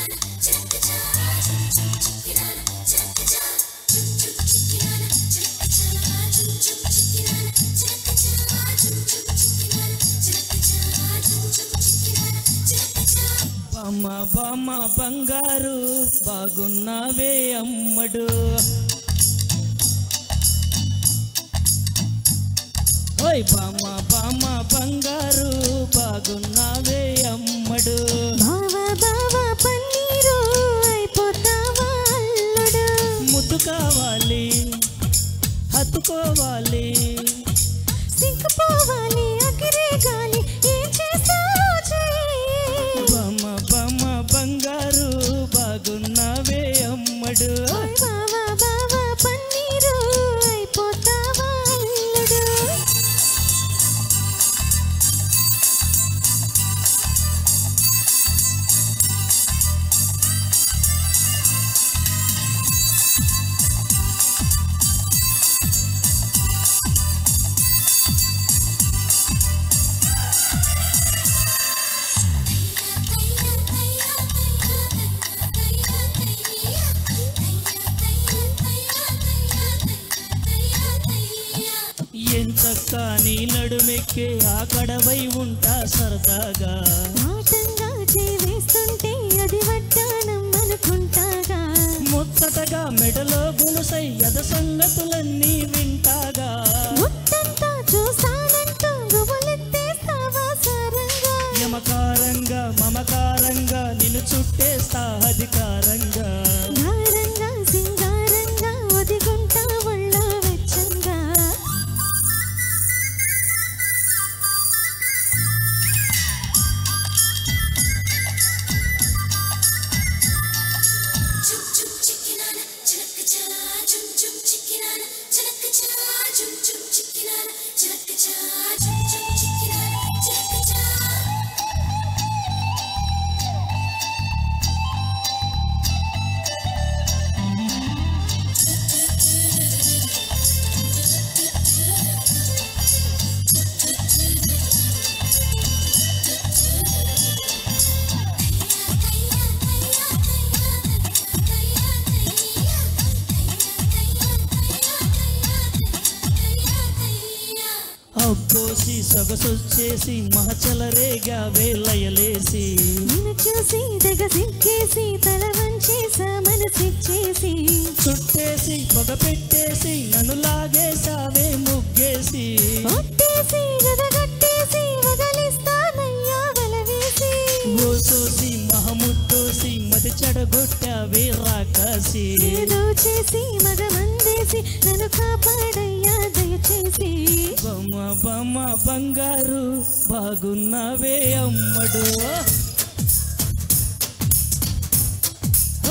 బామ్మ బామ్మ బంగారు బాగున్నావే అమ్మడు. ఓయ్ బామ్మ బామ్మ బంగారు బాగున్నావే అమ్మడు. బావా బావా పన్నీరు అయిపోతావా అల్లుడు. ముద్దు కావాలి హత్తుకోవాలి సిగ్గుపోవాలి అగిరే గాలి ఏం చేస్తావో చెయ్యి. బామ్మ బామ్మ బంగారు బాగున్నావే అమ్మడు. బావా బావా పన్నీరు అయిపోతావా అల్లుడు. ఎంతక్క నీ నడుమెక్కే ఆ కడవై ఉంటా సరదాగా. ఆటంగా చేవేస్తుంటే అది వడ్డానం అనుకుంటాగా. ముచ్చటగా మెడలో గులుసై యద సంగతులన్నీ వింటాగా. ముట్టంతా చూసానంటూ గుబులెత్తేస్తావా సారంగా. యమకారంగా మమకారంగా నిన్ను చుట్టేస్తా అధికారంగా. గారంగా సింగారంగా ఒదిగుంటా ఒళ్ళ వెచ్చంగా. అబ్బోసి సొగసొచ్చేసి మహచలరేగా వేలయలేసి. నిన్ను చూసి తెగ సిగ్గేసి తల వంచేసా మనసిచ్చేసి. చుట్టేసి పొగ పెట్టేసి నన్ను లాగేసావే ముగ్గేసి. ఒట్టేసి గదగట్టేసి వదలిస్తానయ్యా వలవేసి. ఓసోసి మహముద్దోసి మది చెడగొట్టావే రాకాసి. ఏదో చేసి మగమందేసి నన్ను కాపాడయ్యా దయచేసి. బొమ్మ బొమ్మ బంగారు బాగున్నావే అమ్మడు.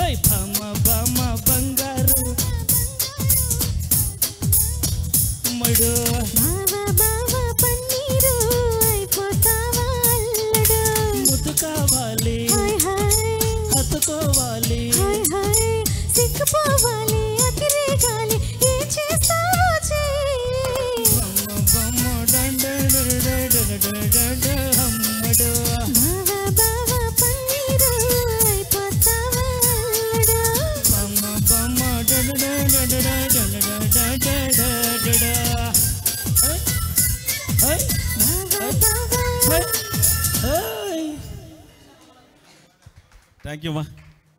ఓయ్ బొమ్మ బొమ్మ బంగారు అమ్మడు. బావా బావా పన్నీరు అయిపోతావా అల్లుడు. ముద్దు కావాలి హాయ్ హాయ్ హత్తుకోవాలి హాయ్ హాయ్ సిగ్గుపోవాలి అగిరే గాలి ఏం చేస్తావో చెయ్యి. బొమ్మ అమ్మడు. బావా బావా పన్నీరు అయిపోతావా అల్లుడు. బొమ్మ బొమ్మ బావా బావా థ్యాంక్ యూ మా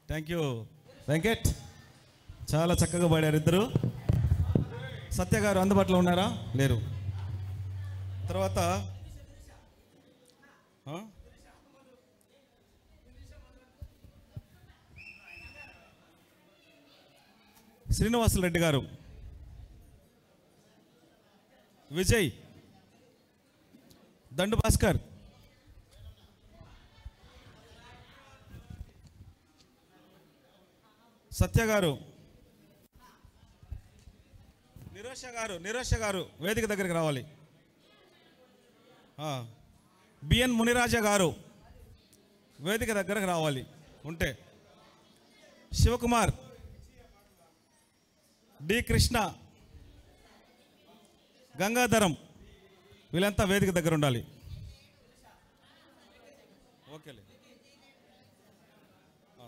థ్యాంక్ యూ వెంకట్. చాలా చక్కగా పాడారు ఇద్దరు. సత్య గారు అందుబాటులో ఉన్నారా? లేరు. తర్వాత శ్రీనివాసులు రెడ్డి గారు, విజయ్, దండు భాస్కర్, సత్య గారు, నిరోష గారు వేదిక దగ్గరికి రావాలి. బిఎన్ మునిరాజా గారు వేదిక దగ్గరకు రావాలి ఉంటే. శివకుమార్, డి కృష్ణ, గంగాధరం వీళ్ళంతా వేదిక దగ్గర ఉండాలి. ఓకేలే.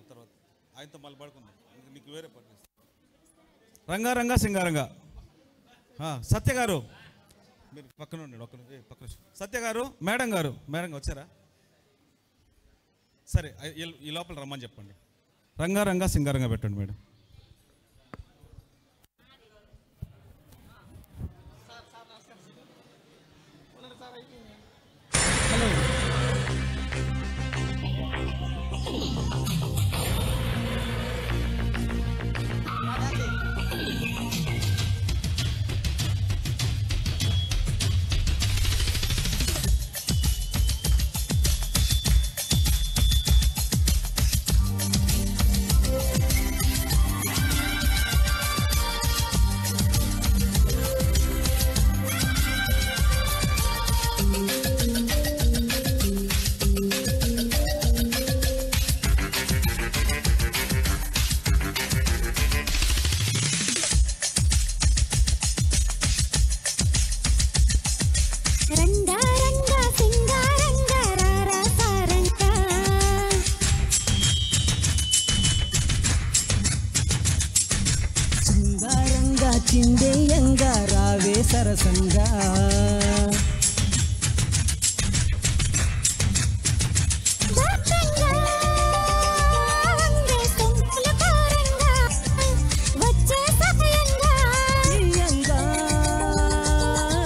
తర్వాత ఆయనతో మళ్ళీ పడుకుందాం, నీకు వేరే పని. రంగారంగా సింగారంగా. సత్య గారు మీరు పక్కన ఉండండి, పక్కన. సత్య గారు, మేడం గారు వచ్చారా? సరే, ఈ లోపల రమ్మని చెప్పండి. రంగారంగా సింగారంగా పెట్టండి మేడం. చిందేయంగా రావే సరసంగా,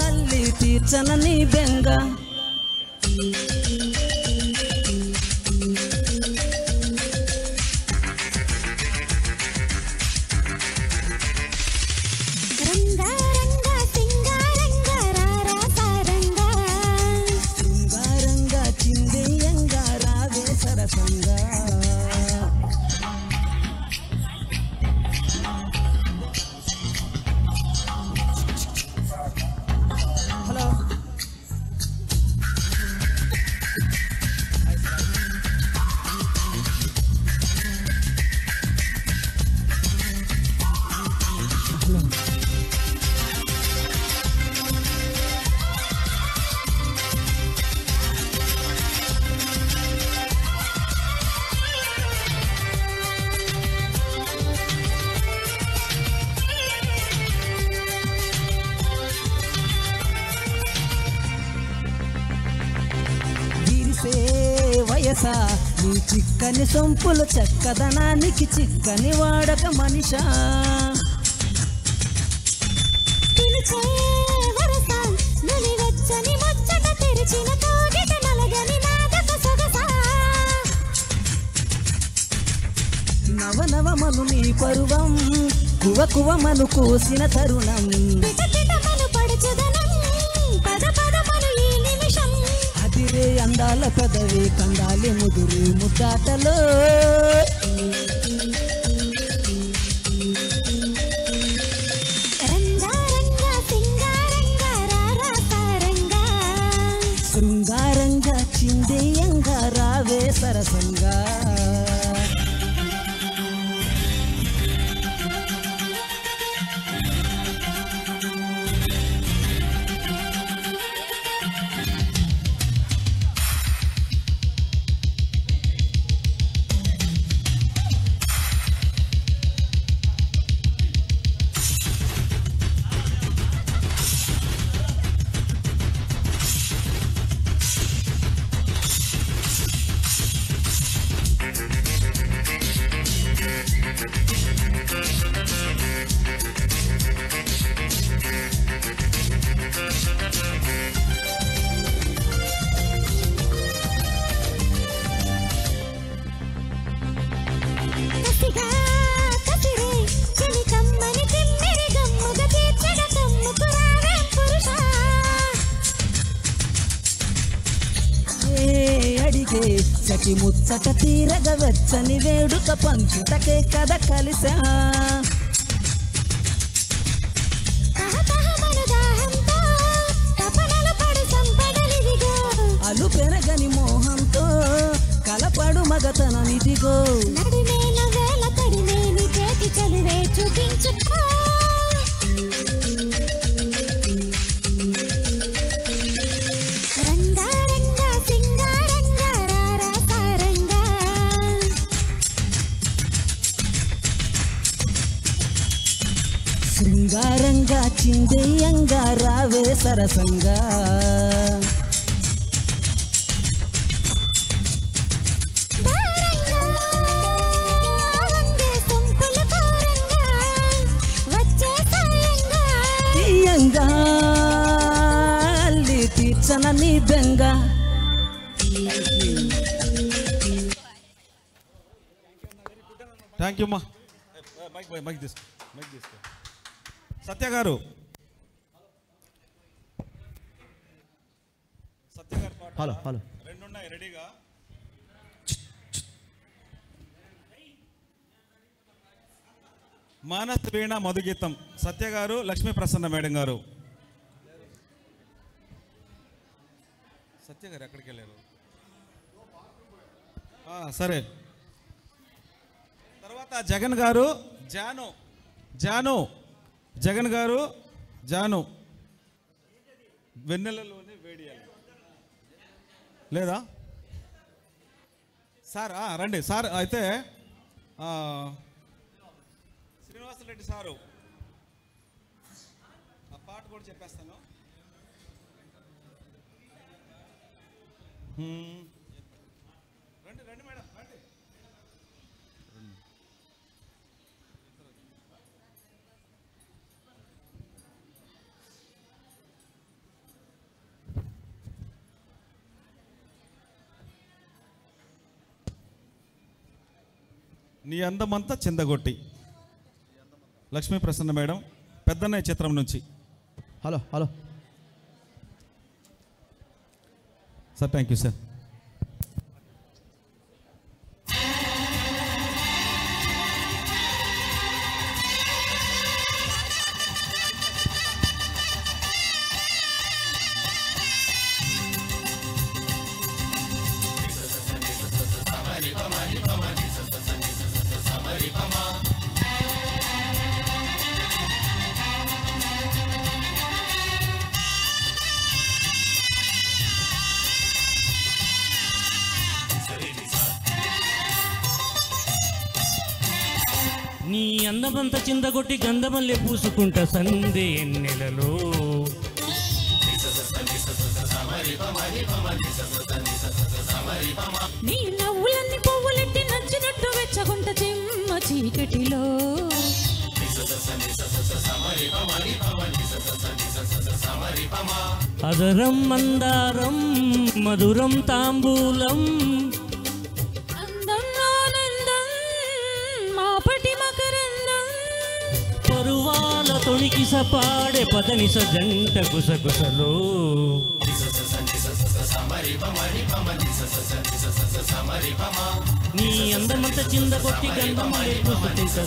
అల్లి తీర్చన నీ బెంగా. వయసా నీ చిక్కని సొంపులు చక్కదనానికి చిక్కని వాడక మనిషా, నవనవమను నీ పరువం కువ కువమను కూసిన తరుణం, అదిరే అందాల పెదవి కందాలి ముదురు ముద్దాటలో, శృంగారంగా చిందేయంగా రావే సరసంగా. చటి ముచ్చట తీరగ వెచ్చని వేడుక పంచుటకే కథ కలిసా, అలు పెరగని మోహంతో కలపడు మగతనమిదిగో, శృంగారంగా చిందెయ్యంగా రావే సరసంగా తీయంగా అల్లి తీర్చన నీ బెంగ. థ్యాంక్ యూ అమ్మా. మైక్ తీసుకో. సత్య గారు హలో రెండు ఉన్నాయి రెడీగా. మానస్ వీణ మధుగీతం సత్య గారు, లక్ష్మీ ప్రసన్న మేడం గారు. సత్య గారు ఎక్కడికి వెళ్ళారు? సరే. తర్వాత జగన్ గారు, జాను జగన్ గారు, జాను వెన్నెలలోనే వేడియాలి లేదా సార్? రండి సార్. అయితే శ్రీనివాసరెడ్డి సారు ఆ పాట కూడా చెప్పేస్తాను. రండి రండి మేడం రండి. నీ అందమంతా చిందగొట్టి లక్ష్మీ ప్రసన్న మేడం, పెద్దన్నయ్య చిత్రం నుంచి. Hello sir thank you sir. నీ అందమంత చిందగొట్టి గంధమల్లె పూసుకుంటా సందే ఎన్నెలలో. నీ నవ్వులన్నీ పువ్వులెట్టి నచ్చినట్టు వెచ్చగుంట చిమ్మ చీకటిలో. అదరం మందారం మధురం తాంబూలం, అందం ఆనందం మాపటి మకరందం. పరువాల తొణికి సపాడే పదనిస జంట గుసగుసలో. నీ అందమంత చిందగొట్టి గంధమల్లె పూసుకుంటా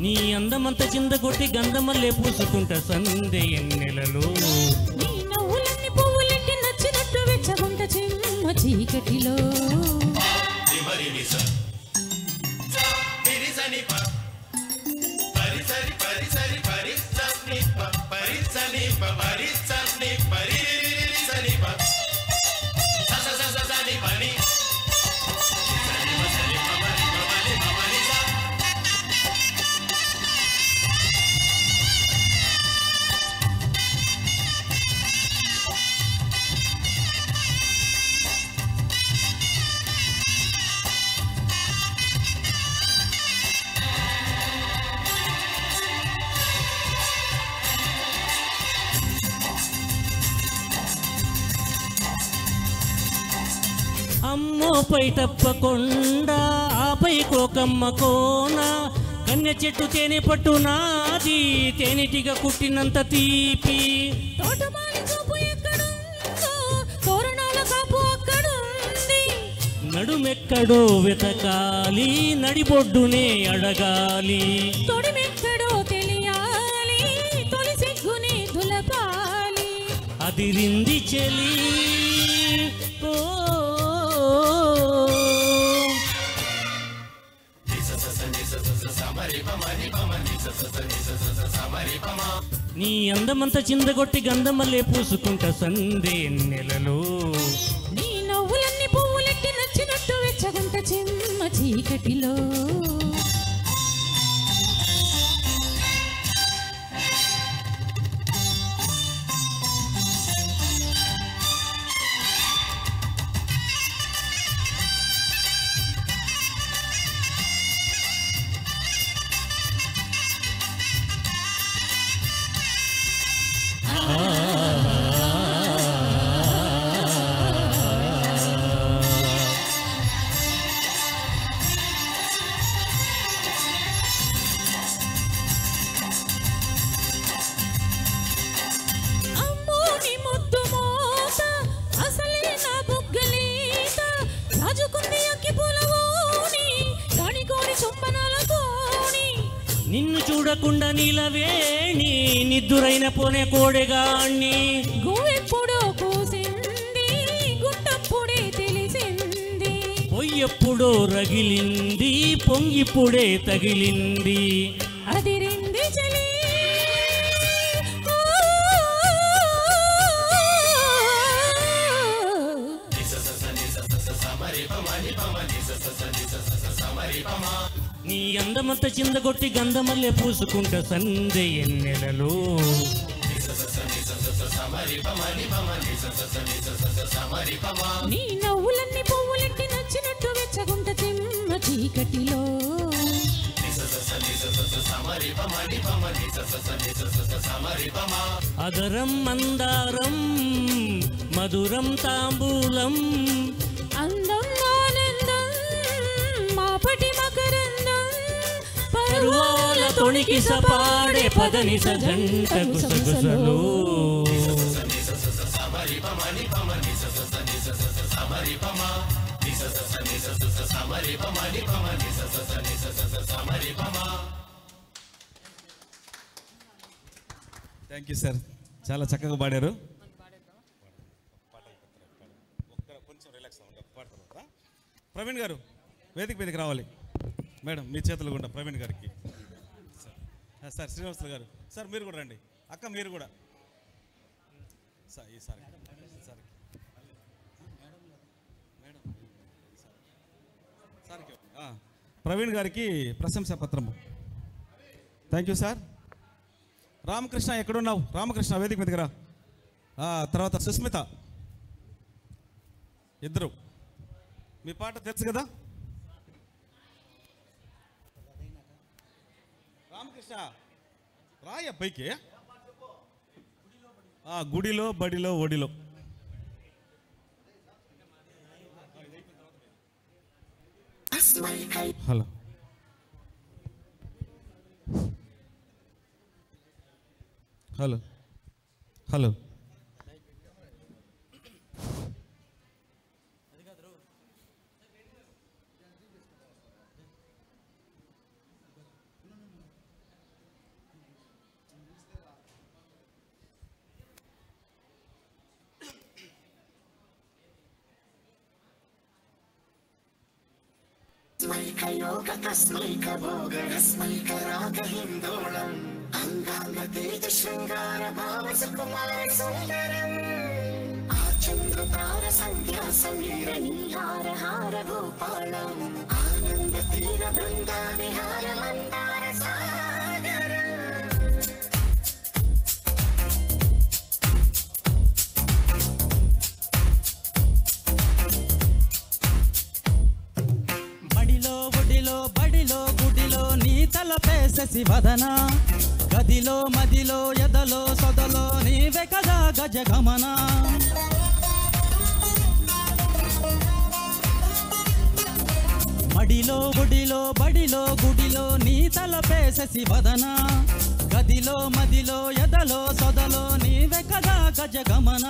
నీ అందమంత చిందగొట్టి గంధమల్లె పూసుకుంటా సందే ఎన్నెలలో. నీ నవ్వులన్నీ పువ్వులెట్టి నచ్చినట్టు వెచ్చగుంట చిమ్మ చీకటిలో. అమ్మోపై తప్పకుండా ఆపై కోకమ్మ కోన, కన్య చెట్టు తేనె పట్టు నాది తేనెటిగా కుట్టినంత తీపి. తోటమాలి చూపు ఎక్కడుందో తోరణాల కాపు అక్కడుంది. నడుమెక్కడో వెతకాలి నడిబొడ్డునే అడగాలి. తొడిమెక్కడో తెలియాలి తొలి సిగ్గునే దులపాలి. అదిరింది చెలి ఓ నీ అందమంత చిందగొట్టి గంధమల్లె పూసుకుంటా సందే నెలలో. నీ నవ్వులన్నీ పువ్వులెట్టి నచ్చినట్టు వెచ్చగుంట చిమ్మ చీకటిలో. నిన్ను చూడకుండా నీలవేణి నిద్దురైన పోనే కోడెగాణ్ణి గువ్వెప్పుడో కూసింది గుట్టప్పుడే తెలిసింది పొయ్యెప్పుడో రగిలింది పొంగిప్పుడే తగిలింది అదిరింది చలి నీ అందమంత చిందగొట్టి గంధమల్లె పూసుకుంట సందే ఎన్నెలలో నీ నవ్వులన్నీ పువ్వులెట్టి నచ్చినట్టు వెచ్చగుంట తిమ్మ చీకటిలో అదరం మందారం మధురం తాంబూలం అందం ఆనందం మాపటి మకరందం పరువాల తొణికి సపాడే పదని సజంట గుసగుసలు థ్యాంక్ యూ సార్, చాలా చక్కగా పాడారు. కొంచెం రిలాక్స్ పాడతారు. ప్రవీణ్ గారు వేదిక మీదకి రావాలి. మేడం మీ చేతులు గుండా ప్రవీణ్ గారికి. సార్ శ్రీనివాసులు గారు, సార్ మీరు కూడా రండి. అక్క మీరు కూడా సార్ ఈసారి సార్ సార్కి ప్రవీణ్ గారికి ప్రశంసా పత్రము. Thank you sir. రామకృష్ణ ఎక్కడున్నావు? రామకృష్ణ వేదిక మీదకి రా. తర్వాత సుస్మిత, ఇద్దరు. మీ పాట తెలుసు కదా? రామకృష్ణ రాయ పైకి. గుడిలో బడిలో ఒడిలో. హలో హలో హలో బడిలో ఒడిలో బడిలో గుడిలో నీ తలపేససి వదన గదిలో మదిలో ఎదలో సొదలో నీవే కదా గజగమన మడిలో ఒడిలో బడిలో గుడిలో నీ తలపేససి వదన గదిలో మదిలో ఎదలో సొదలో నీవే కదా గజగమన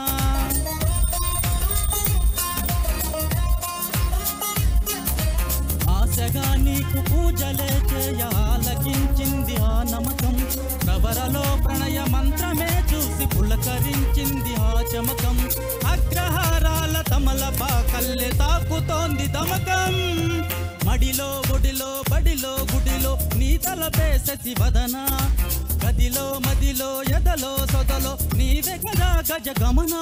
ఆశగా నీకు పూజలే చేయాలకించింది ఆ నమ్మకం ప్రవరలో ప్రణయ మంత్రమే చూసి పులకరించింది ఆ చమకం అగ్రహారాల తమలపాకల్లె తాకుతోంది దమకం మడిలో ఒడిలో బడిలో గుడిలో నీ తలపేససి వదన గదిలో మదిలో ఎదలో సొదలో నీవే కదా గజగమన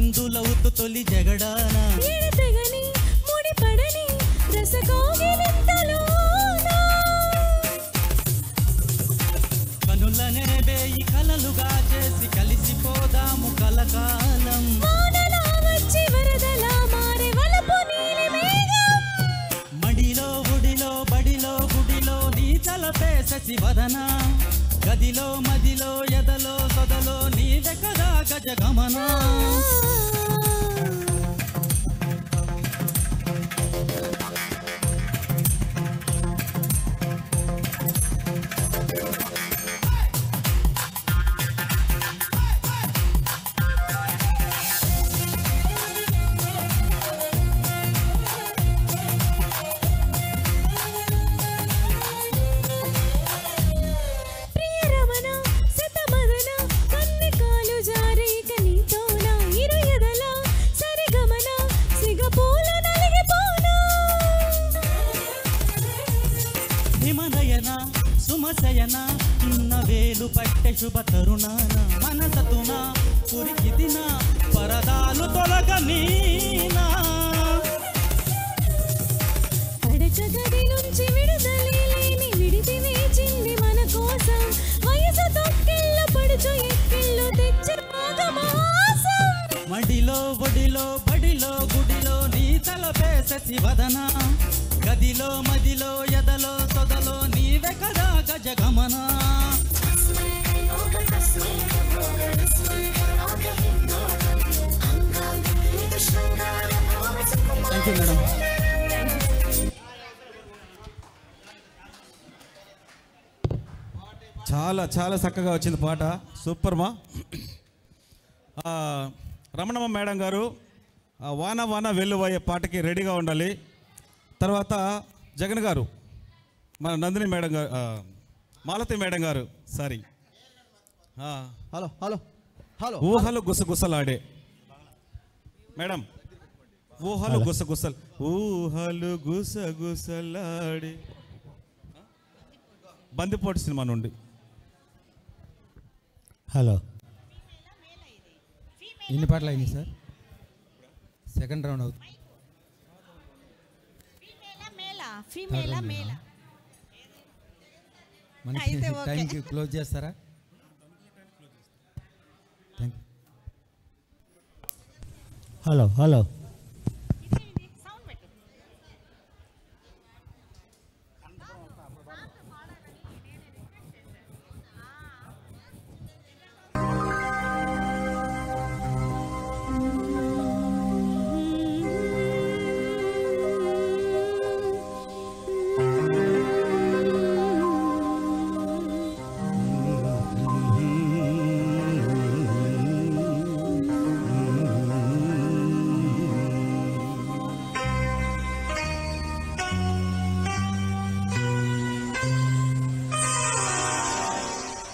బంధులవుతు తొలి జగడాన ఎడతెగని ముడిపడని రసకోగిలింతలోన కనులనే వేయి కలలుగా చేసి కలిసిపోదాము కలకాలం వానలా వచ్చి వరదలా మారే వలపు నీలి మేఘం మడిలో ఒడిలో బడిలో గుడిలో నీ తలపే శశివదన గదిలో మదిలో ఎదలో సొదలో నీవే కదా గజగమన సుమశయన చిన్న వేలు పట్టె శుభ తరుణాన మనసతున కురికిదిన పరదాలు తొలగనీనా పడక గది నుంచి విడుదలే లేని విడిది వేచింది మన కోసం వయసు తొక్కిళ్ళు పడుచు ఎక్కిళ్ళు తెచ్చి మాఘమాసం మడిలో ఒడిలో బడిలో గుడిలో నీ తలపే శశివదన గదిలో మదిలో ఎదలో సొదలో నీవే కదా గజగమన థ్యాంక్ యూ మేడం. చాలా చాలా చక్కగా వచ్చింది పాట, సూపర్ మా. రమణమ్మ మేడం గారు వాన వాన వెల్లువయ్యే పాటకి రెడీగా ఉండాలి. తర్వాత జగన్ గారు, మన నందిని మేడం గారు, మాలతి మేడం గారు, సారీ, హలో హలో హలో ఊహలు గుసగుసలాడే మేడం, ఊహలు గుసగుసలు, ఊహలు గుసగుసలాడే, బందిపోటు సినిమా నుండి. హలో, ఎన్ని పాటలు అయినాయి సార్? సెకండ్ రౌండ్ అవుతుంది. మనకి టైంకి క్లోజ్ చేస్తారా? Thank you. హలో హలో,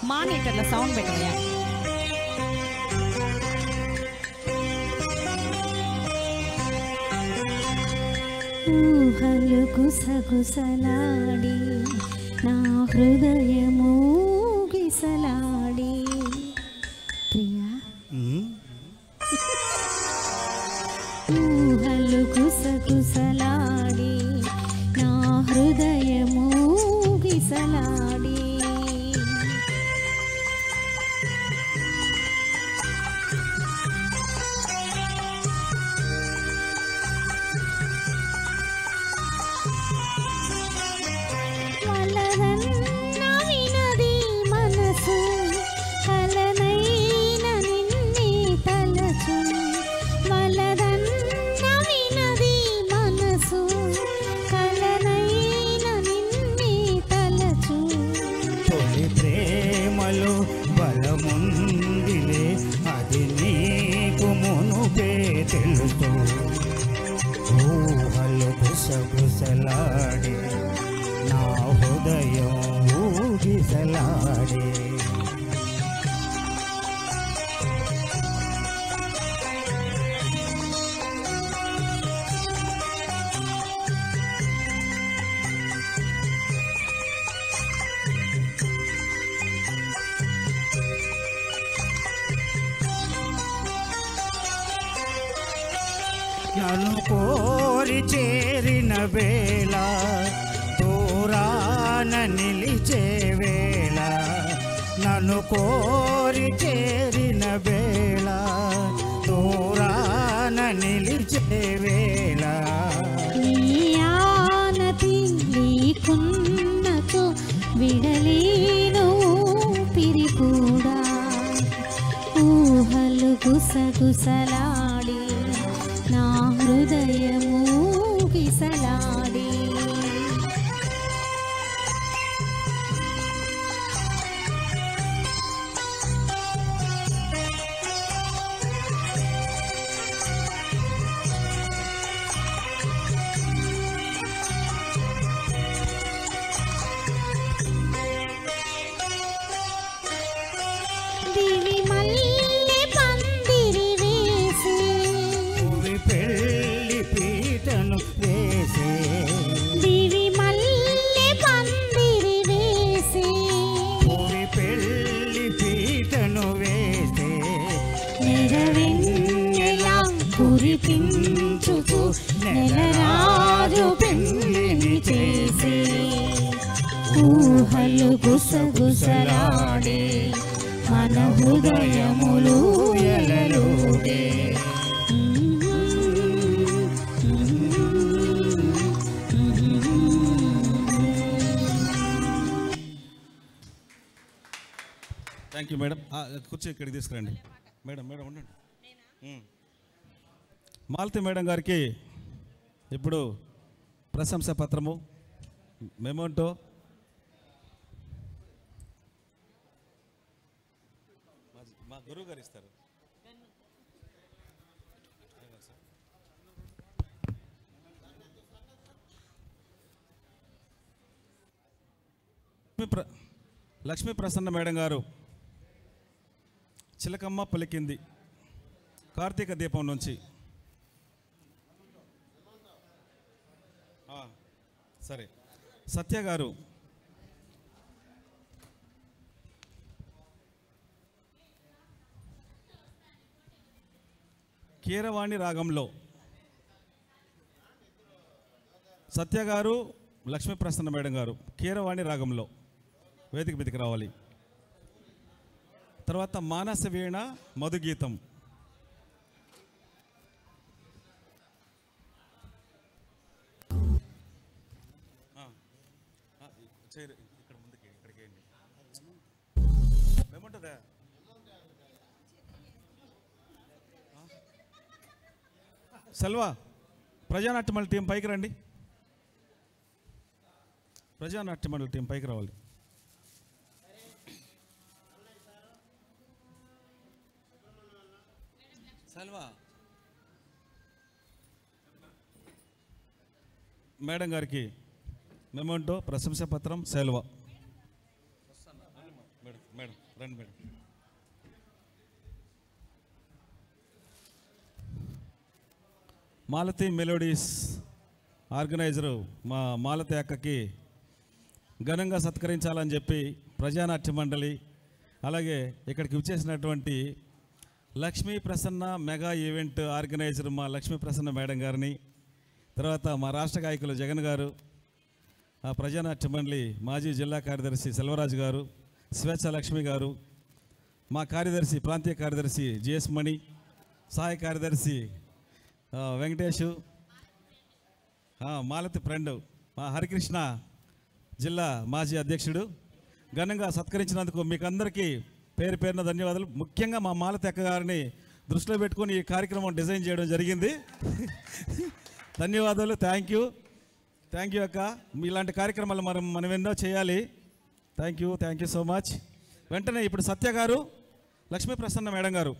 మానిటర్ల సౌండ్ పెట్టవయ్యా. ఊహలు గుసగుసలాడి నా హృదయము గిసలాడి ప్రియా, ఊహలు గుసగుసలాడి నా హృదయము గిసలాడి ఊహలు గుసగుసలాడే నా హృదయం ఊగిసలాడే. నన్ను కోరి చేరిన వేళ దూరాన నిలిచే వేళ నన్ను కోరి చేరిన వేళ దూరాన నిలిచే వేళ నీ ఆనతి నీకున్నతో విడలేను ఊపిరి కూడా ఊహలు గుసగుసలాడి నా హృదయము గిసలాడి దివి మల్లె పందిరి వేసి పువి పెళ్లి పీటను వేసే దివి మల్లె పందిరి వేసి పువి పెళ్లి పీటను వేసే నెరవెన్నెలా కురిపించుతూ నెలరాజు పెళ్ళిని చేసి ఊహలు గుసగుసలాడే మన హృదయములు ఎలలుగే థ్యాంక్ యూ మేడం. కూర్చో ఇక్కడికి తీసుకురండి మేడం. మేడం ఉండండి. మాలతి మేడం గారికి ఇప్పుడు ప్రశంసా పత్రము మెమోంటో మా గురువు గారు ఇస్తారు. లక్ష్మీ ప్రసన్న మేడం గారు చిలకమ్మ పలికింది కార్తీక దీపం నుంచి. సరే. సత్య గారు కీరవాణి రాగంలో. సత్య గారు లక్ష్మీ ప్రసన్న మేడం గారు కీరవాణి రాగంలో వేదిక మీదకి రావాలి. తర్వాత మానస వీణ మధుగీతం. ఇక్కడ ముందుకి ఇక్కడికి ఏముంటుందా? సెల్వా ప్రజానాట్యమండలి టీం పైకి రండి. ప్రజానాట్యమండలి టీం పైకి రావాలి. సెల్వా మేడం గారికి మెమోంటో ప్రశంసా పత్రం సెల్వా. మేడం మేడం రండి మేడం. మాలతి మెలోడీస్ ఆర్గనైజరు మా మాలతి అక్కకి ఘనంగా సత్కరించాలని చెప్పి ప్రజానాట్య మండలి అలాగే ఇక్కడికి వచ్చేసినటువంటి Lakshmi Prasanna mega event organiser మా లక్ష్మీ ప్రసన్న మేడం గారిని, తర్వాత మా రాష్ట్ర గాయకులు జగన్ గారు, ఆ ప్రజానాట్య మండలి మాజీ జిల్లా కార్యదర్శి సెల్వరాజు గారు, స్వేచ్ఛ లక్ష్మి గారు, మా కార్యదర్శి ప్రాంతీయ కార్యదర్శి జిఎస్ మణి, సహాయ కార్యదర్శి వెంకటేషు, మాలతి ఫ్రెండ్ మా హరికృష్ణ జిల్లా మాజీ అధ్యక్షుడు, ఘనంగా సత్కరించినందుకు మీకు అందరికీ పేరు పేరున ధన్యవాదాలు. ముఖ్యంగా మా మాలతి అక్క గారిని దృష్టిలో పెట్టుకొని ఈ కార్యక్రమం డిజైన్ చేయడం జరిగింది. ధన్యవాదాలు. థ్యాంక్ యూ అక్క. ఇలాంటి కార్యక్రమాలు మనం ఎన్నో చేయాలి. Thank you so much. వెంటనే ఇప్పుడు సత్య గారు, లక్ష్మీ ప్రసన్న మేడం గారు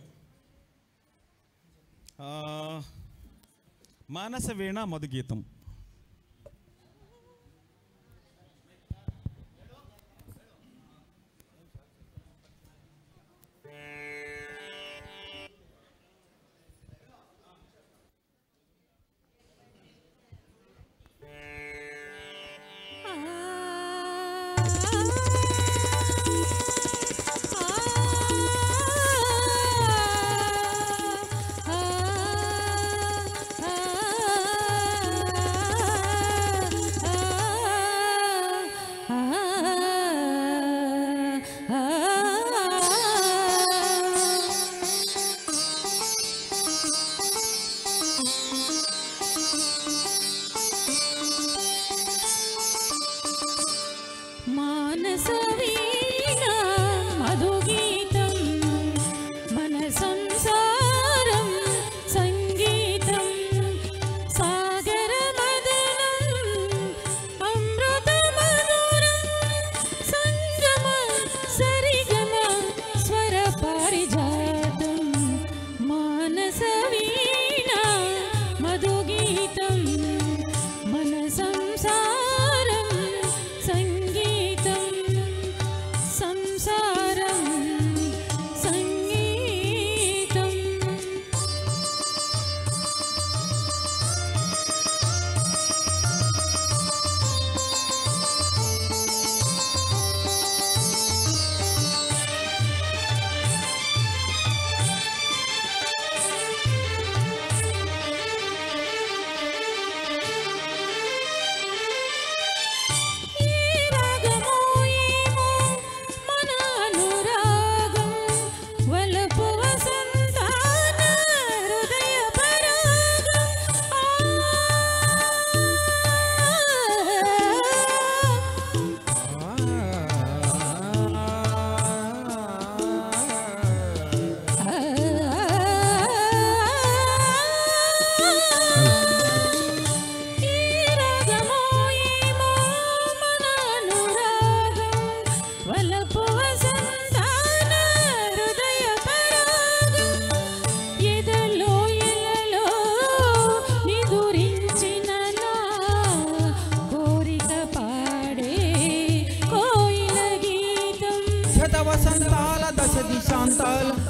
మానస వీణ మధుగీతం. ఆ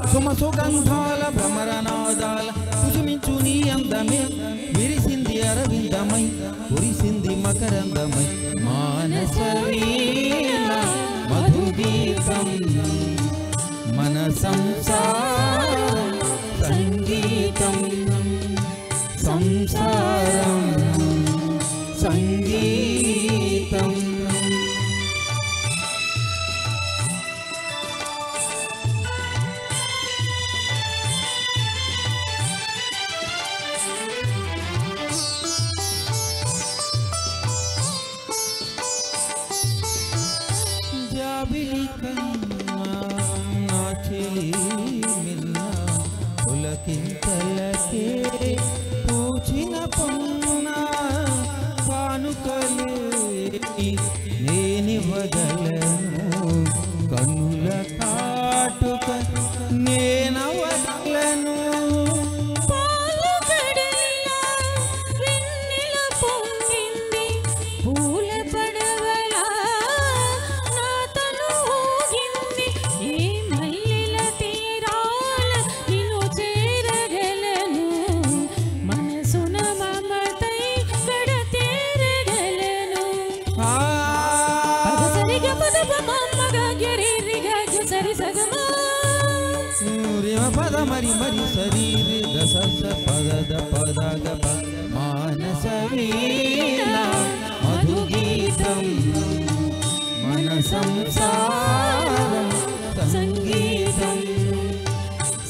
సుమసుగంధాల భ్రమరనాదాల కుసుమించు నీ అందమే విరిసింది అరవిందమై కురిసింది మకరందమై మానస వీణ మధుగీతం మన సంసారం సంగీతం సంసారం సంగీతం. పులకింతలకే పూచిన పొన్న కానుకలే నేనివ్వగలను కన్నుల కాటుక నేనవగలను పద మరి మరి శరీర దశ పద పద గ మానస వీణ మధుగీతం మన సంసారం సంగీతం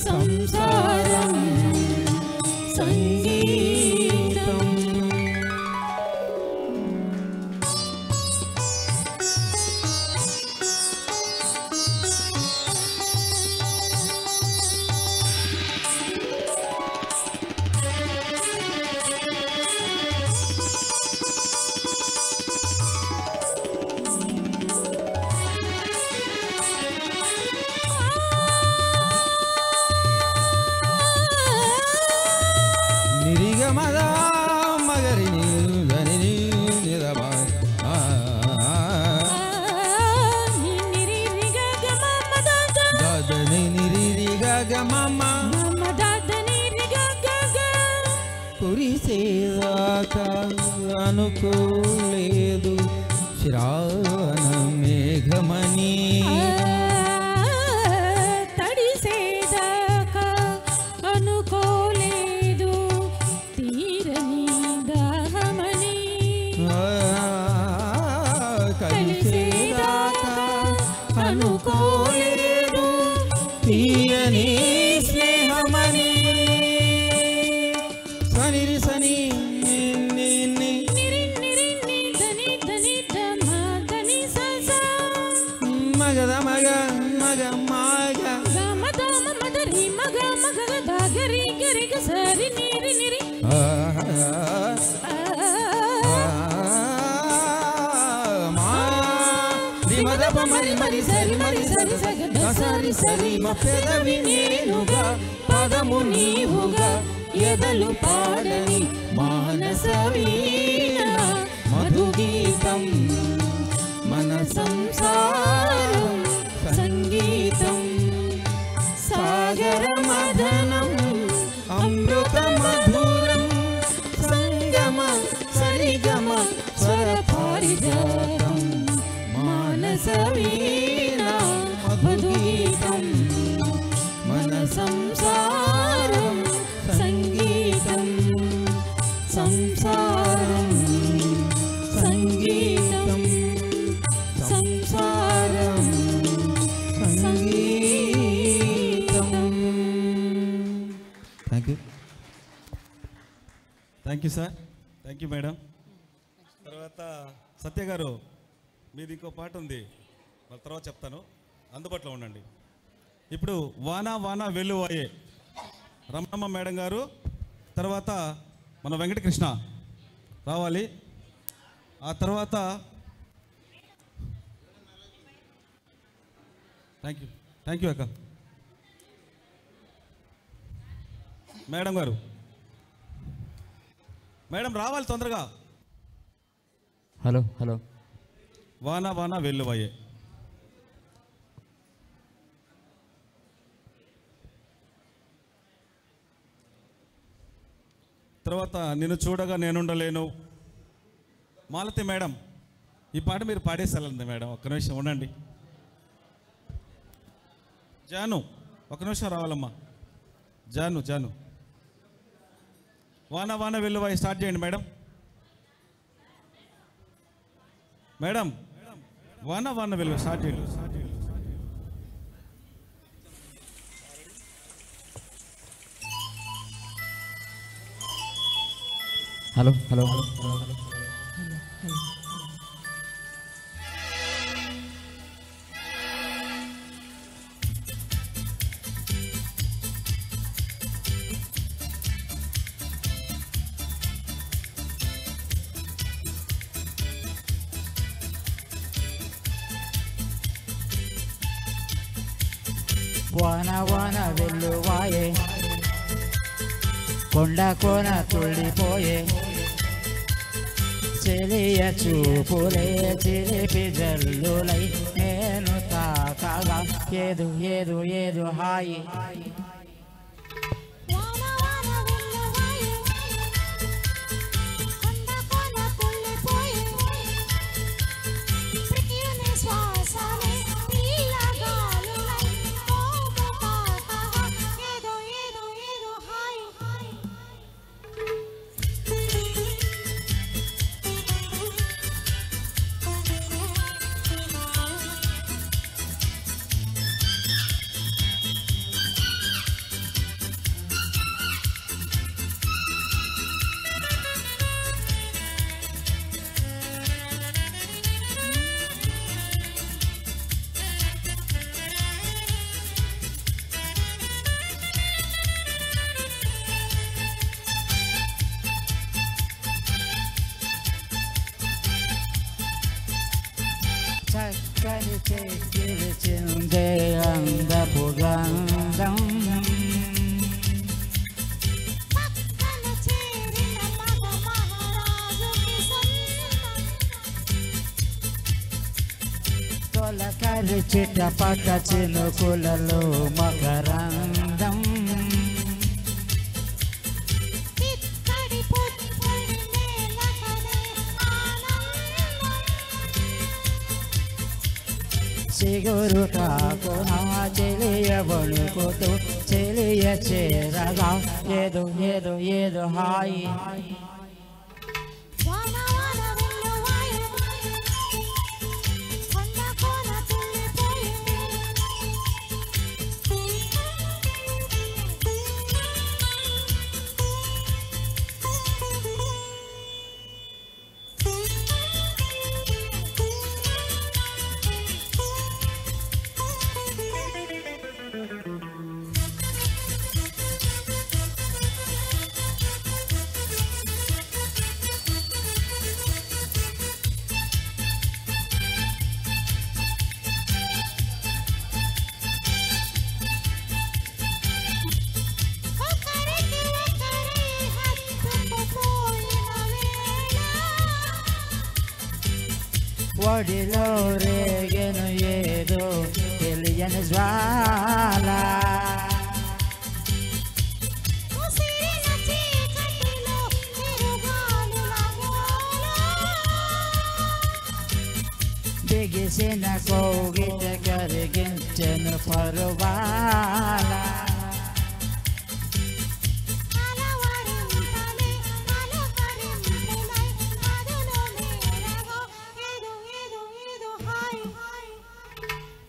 సంసారం సంగీతం. కురిసేదాకా అనుకోలేదు శ్రావణ మేఘమని తడిసేదాకా అనుకోలేదు తీరని దాహమని కలిసేదాకా అనుకోలేదు తీయని స్నేహమని సని సని మగద మగ మగ మగ గమ దమ మదరి మగ మగ దాగరి గరి సరి నిరి నిరి మదప మరి మరి సరి మరి సరి సరి సరి మ పెదవి నేనుగా పదము నీవుగా ఎదలు పాడని మానస వీణ మధుగీతం మన సంసారం సంగీతం సాగర మదనం అమృత మధురం సంగమ సరిగమ స్వర పారిజాతం మానస వీణ మధుగీతం మన సంసారం సంగీతం సంసారం సంగీతం సంసారం సంగీతం. Thank you sir. Thank you madam. తర్వాత సత్య గారు మీది ఇంకో పాట ఉంది, వాళ్ళ తర్వాత చెప్తాను, అందుబాటులో ఉండండి. ఇప్పుడు వానా వానా వెల్లువాయే రమణమ్మ మేడం గారు, తర్వాత మన వెంకటకృష్ణ రావాలి. ఆ తర్వాత థ్యాంక్ యూ అక్క. మేడం గారు, మేడం రావాలి తొందరగా. Hello hello. వానా వానా వెల్లువాయే. తర్వాత నిన్ను చూడగా నేనుండలేను. మాలతి మేడం, ఈ పాట మీరు పాడేసాలండి మేడం. ఒక్క నిమిషం ఉండండి. జాను ఒక నిమిషం రావాలమ్మా. జాను జాను వాన వాన వెల్లువాయి స్టార్ట్ చేయండి మేడం. మేడం వాన వాన వెల్లువ స్టార్ట్ చేయండి. Hello hello. వాన వాన వెల్లువాయే కొండ కోన తుళ్ళిపోయే చెలియ చూపులే చిలిపి జల్లులై నేను తాకగా ఏదు ఏదు ఏదు హాయి చక్కని చెక్కిలి చిందే అందపు గంధం తొలకరి చిట్టపట చినుకులలో మకరందం చిగురు కాకునా చెలియ బలుకుతూ చెలియ చేరగా ఏదో ఏదో ఏదో హాయి ఒడిలో రేగెను ఏదో తెలియని జ్వాల బిగిసిన కోగిట కరిగించెను పరువాల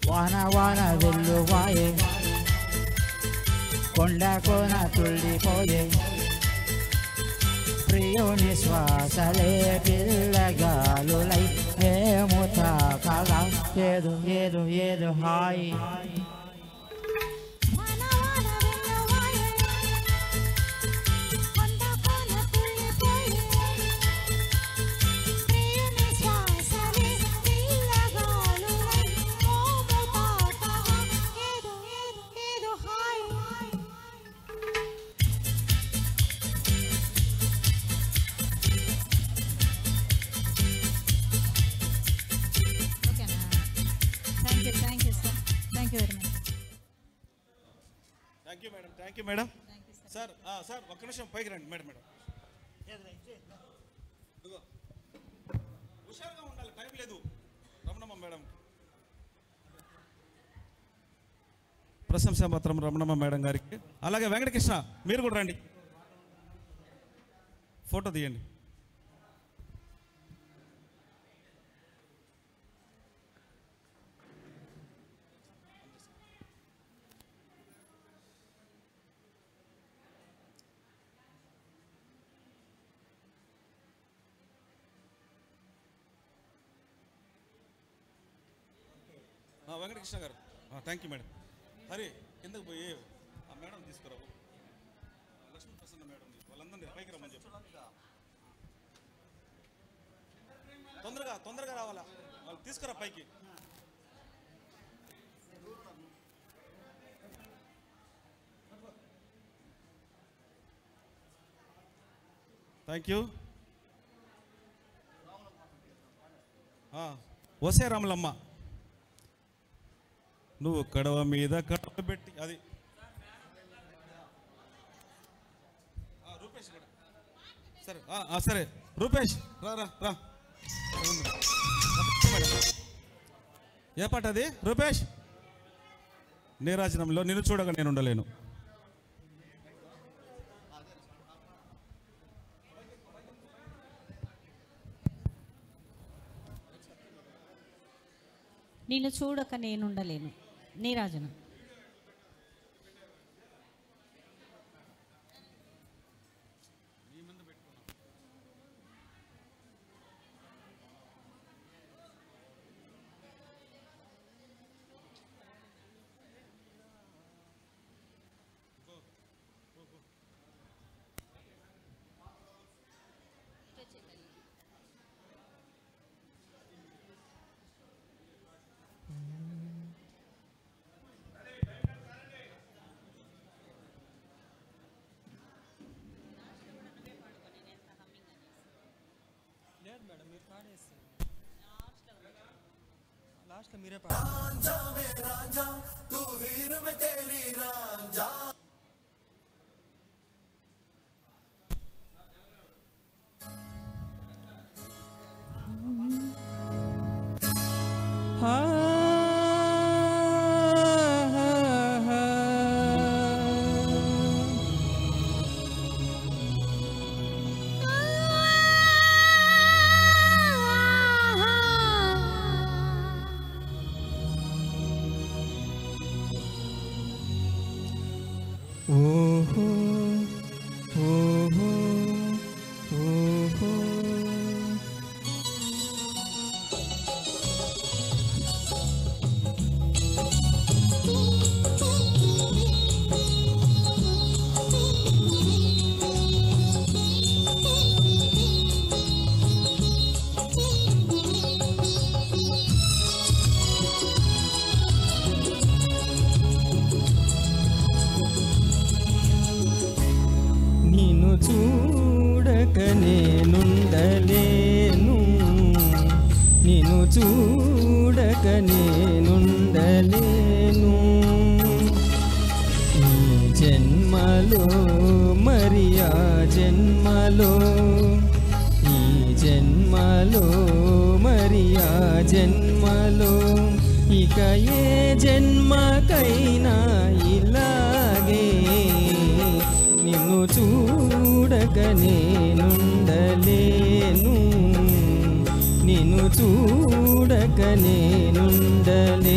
వాన వాన వెల్లువాయే కొండ కోన తుళ్ళిపోయే ప్రియుని శ్వాసలే పిల్లగాలులై మేము తాకగా ఏదో ఏదో ఏదో hi thank you madam sir sir ఒక్క నిమిషం పైకి రండి మేడం మేడం హుషారుగా ఉండాలి టైం లేదు రమణమ్మ మేడం ప్రశంసాపత్రం రమణమ్మ మేడం గారికి అలాగే వెంకటకృష్ణ మీరు కూడా రండి ఫోటో తీయండి వెంకటకృష్ణ గారు థ్యాంక్ యూ మేడం హరి కిందకు పోయి ఆ మేడం తీసుకురావు లక్ష్మీ ప్రసన్న మేడం వాళ్ళందరినీ పైకి రమ్మని చెప్పు తొందరగా రావాలా వాళ్ళు తీసుకురా పైకి థ్యాంక్ యూ వసే రాములమ్మ నువ్వు కడవ మీద కడవ పెట్టి అది రూపేష్ సరే సరే రూపేష్ రా రా రా ఏ పాట అది రూపేష్ నీరాజనంలో నిన్ను చూడగా నేను ఉండలేను నిన్ను చూడక నేనుండలేను నీరాజనం మేడం మీరు పాడేస్తారు లాస్ట్లో మీరే నేనుండలేను ఈ జన్మలో మరి ఆ జన్మలో ఈ జన్మలో మరి ఆ జన్మలో ఇక ఏ జన్మకైనా ఇలాగే నిన్ను చూడక నేనుండలేను నిన్ను చూడక నేనుండలేను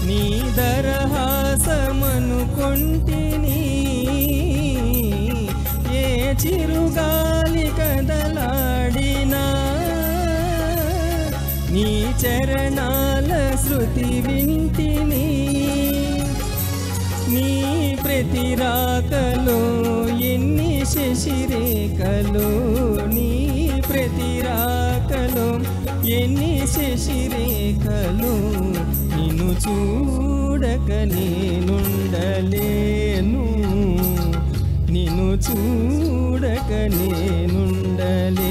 నీ దరహాసమనుకొంటిని ఏ చిరుగాలి కదలాడినా నీ చరణాల శృతి వింటిని నీ ప్రతి రాకలో ఎన్ని శశిరేఖలో నీ ప్రతి రాకలో ఎన్ని శశిరేఖలో నిన్ను చూడక నేనుండలేను నిన్ను చూడక నేనుండలేను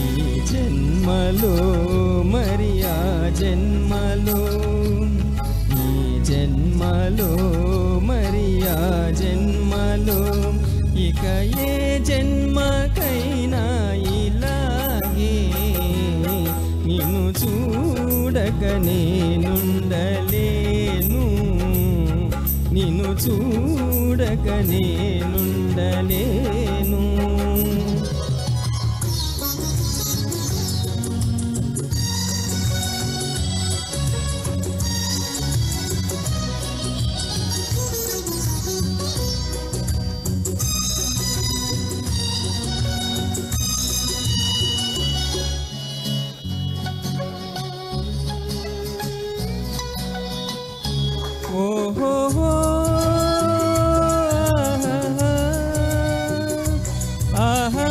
ఈ జన్మలో మరి ఆ జన్మలో ఈ జన్మలో మరి ఆ జన్మలో ఇక ఏ జన్మకైనా ఇలాగే నిన్ను చూడక నేనుండలేను నిన్ను చూడక నేనుండలేను ఓహో ఆహా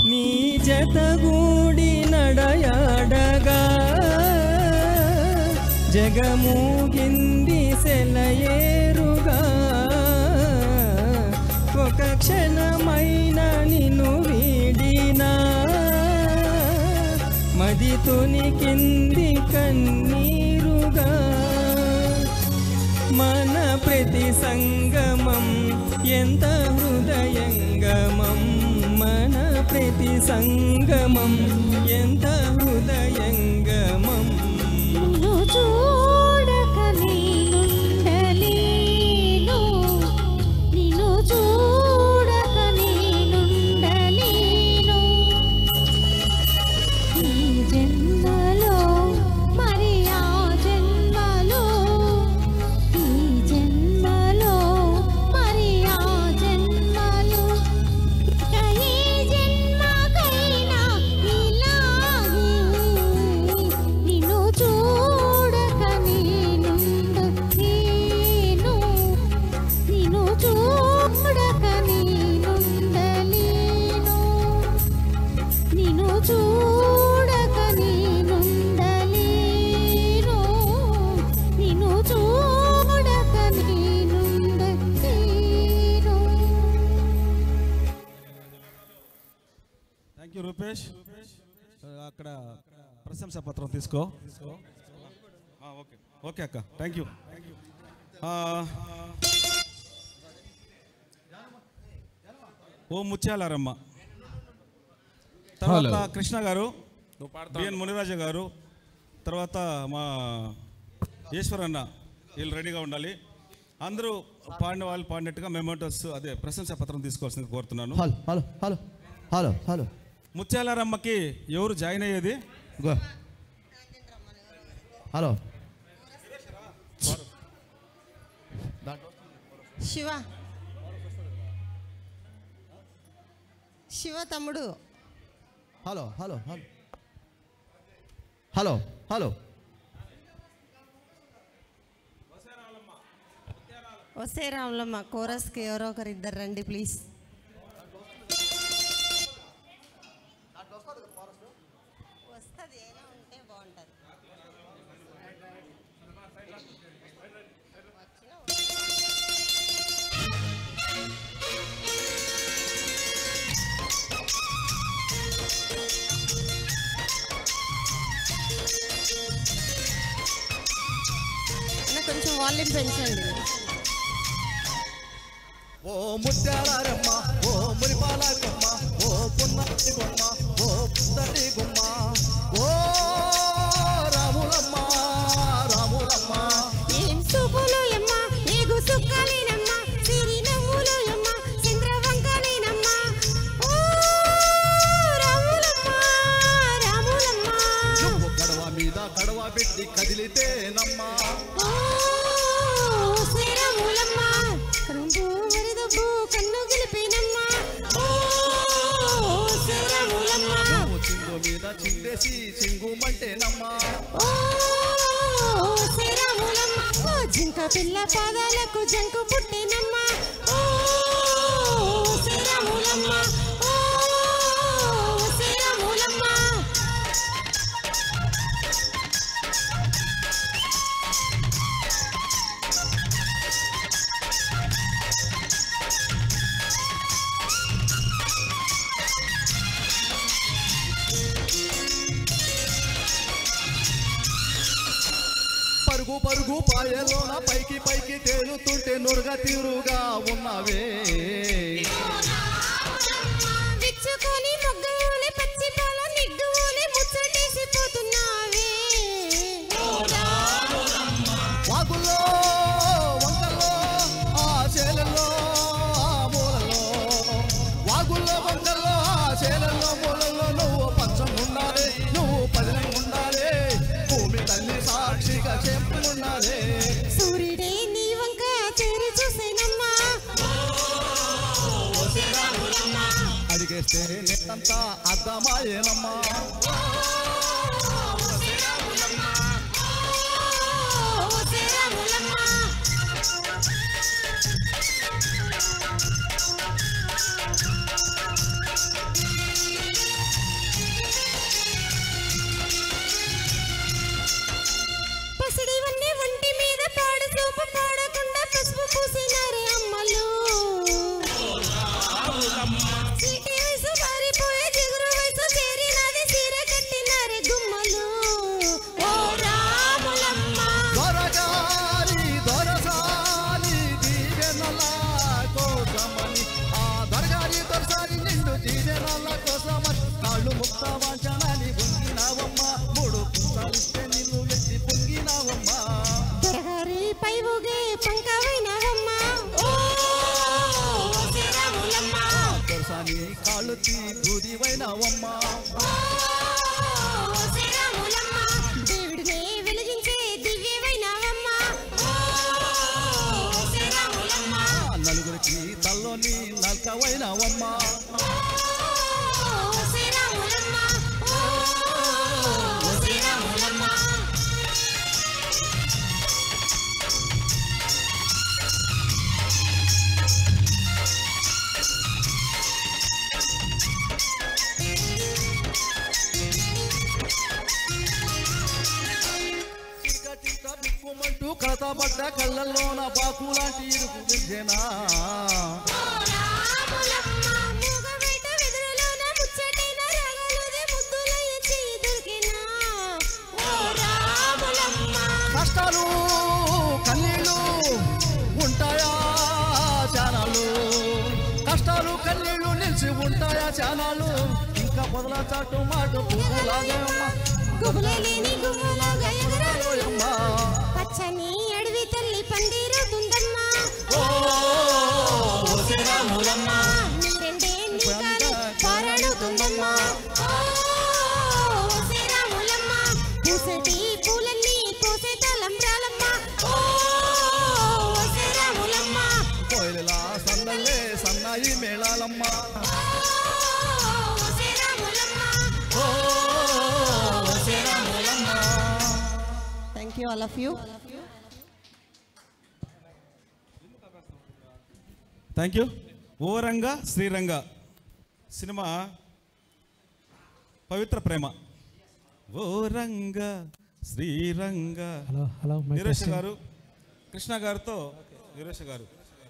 నీ జతగూడి నడయాడగా జగమూగింది సెలయేరుగా ఒక క్షణమైన నిన్ను వీడినా మది తొనికింది కన్నీరుగా మన ప్రతి సంగమం ఎంత హృదయంగమం మన ప్రతి సంగమం ఎంత హృదయంగమం చూడక నేనుండలేను నిన్ను చూడక నేనుండలేను ఈ జన్మలో మరి ఆ జన్మలో ఈ జన్మలో మరి ఆ జన్మలో ఇక ఏ జన్మకైనా ఇలాగే నిన్ను చూడక నేనుండలేను నిన్ను చూడక నేనుండలేను నిన్ను చూడక నేనుండలేను నిన్ను చూడక నేనుండలేను. Thank you Rupesh. అక్కడ ప్రశంసా పత్రం తీసుకో. ఓకే ఓకే అక్క, థ్యాంక్ యూ. ఓ ముత్యాలారమ్మ, తర్వాత కృష్ణ గారు, బిఎన్ మునిరాజు గారు, తర్వాత మా ఈశ్వరన్న, వీళ్ళు రెడీగా ఉండాలి. అందరూ పాడిన వాళ్ళు పాడినట్టుగా మెమోటోస్ అదే ప్రశంసా పత్రం తీసుకోవాల్సింది కోరుతున్నాను. హలో హలో హలో హలో ముత్యాలారమ్మకి ఎవరు జాయిన్ అయ్యేది? హలో శివ శివ తమ్ముడు. Hello hello hello hello hello వస్తే రాములమ్మ కోరస్కి ఎవరో ఒకరు ఇద్దరు రండి ప్లీజ్. వస్తుంది, ఏదో ఉంటే బాగుంటుంది. కొంచెం వాల్యూమ్ పెంచండి. ఓ ముత్యాలారమ్మ, ఓ మురిపాలకమ్మ, ఓ పున్నటి బొమ్మ, ఓ పుత్తడి గుమ్మ, ఓ రాములమ్మ రాములమ్మ. ఏం సూపులోయమ్మ, ఏగు సుక్కలేనమ్మ, సిరి నవ్వులోయమ్మ, చంద్రవంకలేనమ్మ, ఓ రాములమ్మ రాములమ్మ. నువ్వు కడవ మీద కడవ పెట్టి కదిలితేనమ్మ, ఓ శ్రీరాములమ్మ, కరుంబు వరదబ్బు కన్ను గెలిపేనమ్మ, ఓ శ్రీరాములమ్మ. నువ్వు చింగు మీద చిందేసి చింగుమంటేనమ్మ, ఓ శ్రీరాములమ్మ. ఓ జింక పిల్ల పాదాలకు జంకు పుట్టేనమ్మ, ఓ శ్రీరాములమ్మ, ఓ శ్రీరాములమ్మ. పరుగు పరుగు పాయలోన పైకి పైకి తేలుతుంటే నురుగా తీరుగా ఉన్నావే. విచ్చుకొని మొగ్గలే పచ్చి పాల నిగ్గులే ముచ్చటేసిపోతున్నావే. వాగుల్లో వంకల్లో ఆ చేలల్లో ఆ మూలలో, వాగుల్లో వంకల్లో ఆ చేలల్లో మూలల్లో నువ్వు పచ్చముండాలి, నువ్వు పదిలంగుండాలి, భూమి తల్లి సాక్షిగా చెప్పుకుండాలి. సూర్యుడే నీ వంక చేరి చూసేనమ్మా, అడిగేస్తే నేనంతా అర్థమాయేనమ్మా. పసిడివన్నీ ఒంటి మీద పాడు చూపు పాడకుండా పసుపు పూసినారే అమ్మలు. చీటి వయసు మారిపోయే జిగురు వయసు చేరినది చీర కట్టినారే గుమ్మలు. ఓ రాములమ్మ, దొరగారి దొరసాని దీవెనల కోసమని, ఆ దొరగారి దొరసాని నిండు దీవెనల కోసమని కాళ్ళు ముక్త వాంచనాన్ని పొంగినావమ్మ, మూడు పుస్తలిస్తే నిన్ను ఎత్తి పొంగినావమ్మ. దొరగారి పై ఊగే పంకవైనవమ్మ, ఓ శ్రీరాములమ్మ. దొరసాని కాళ్ళు తీ దూదివైనవమ్మ, ఓ శ్రీరాములమ్మ. దేవుడినే వెలిగించే దివ్యమైనవమ్మ, ఓ శ్రీరాములమ్మ. నలుగురికి తల్లోని నల్కవైనవమ్మ, ఓ శ్రీరాములమ్మ, ఓ శ్రీరాములమ్మ. చీకటింత బిక్కుమంటూ కలతబడ్డ కళ్ళల్లోన బాకులాంటి ఇరుకు విద్యనా. ఓ రాములమ్మ, మూగబెట్ట వెదురులోన ముచ్చటైన రాగాలుదే ముద్దులయ్య చెయ్యి దొరికినా. ఓ రాములమ్మ, కష్టాలు కన్నీళ్ళు ఉంటాయా చానాలు, కష్టాలు కన్నీళ్ళు నిలిచి ఉంటాయా చానాలు, ఇంకా పొదల చాటు మాట పువ్వులాగా పచ్చని అడవి తల్లి పందిరుతుందమ్మా, నీరెండే నీకాలి పారాడుతుందమ్మా, పూసటి పూలన్నీ పోసే తలంబ్రాలమ్మా, కోయిలలా సన్నలే సన్నాయి మేళాలమ్మా. Thank you all of you. Thank you. O Ranga Sriranga cinema పవిత్ర ప్రేమ. ఓ రంగ శ్రీరంగ. వీరేష్ గారు కృష్ణ గారితో వీరేష్ గారు,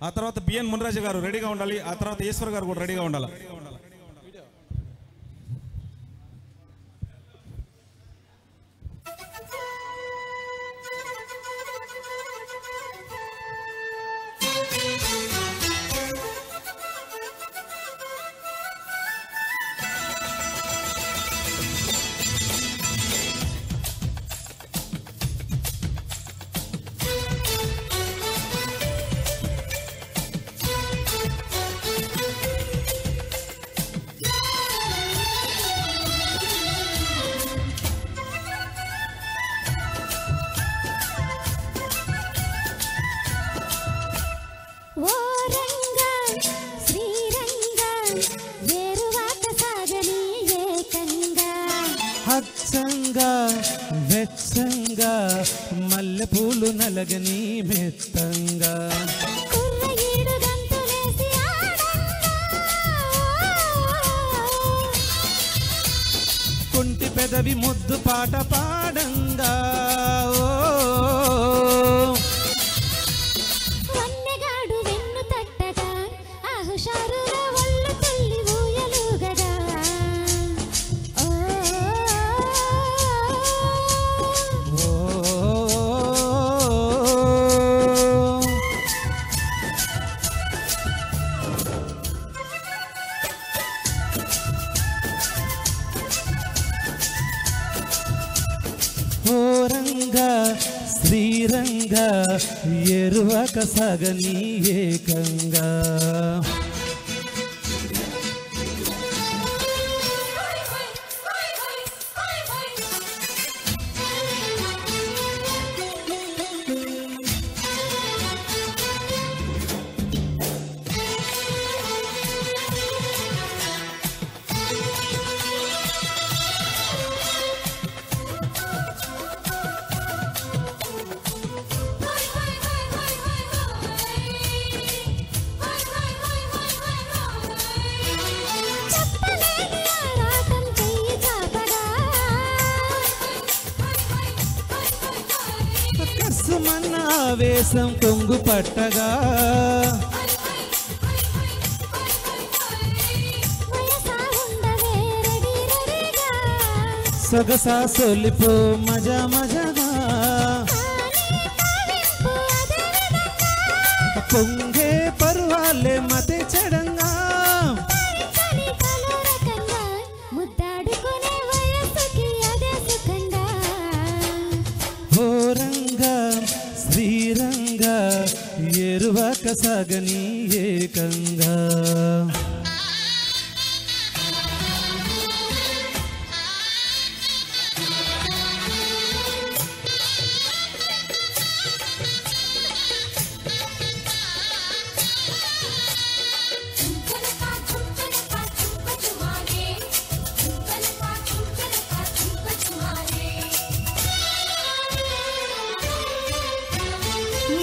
ఆ తర్వాత బిఎన్ మునరాజు గారు రెడీగా ఉండాలి, ఆ తర్వాత ఈశ్వర్ గారు కూడా రెడీగా ఉండాలి. హత్సంగా వెచ్చంగా మల్లెపూలు నలగని మెత్తంగా, కుంటి పెదవి ముద్దు పాట పాడంగా, వన్నెగాడు వెన్ను తట్టగా ఆహుషారుల ఒళ్ళు తల్లి ఊయలుగదా, ఓ రంగా శ్రీరంగా ఎరువక సగని ఏకంగా, కసుమన్న ఆవేశం కొంగు పట్టగా, సొగసా సొలిపో మజా మజగా, పొంగే పర్వాలే మతే చెడంగా, ముద్దాడుకునే వయసుకి అదే సుఖంగా, ఓ రంగా శ్రీరంగా ఎరువక సగని ఏకంగా.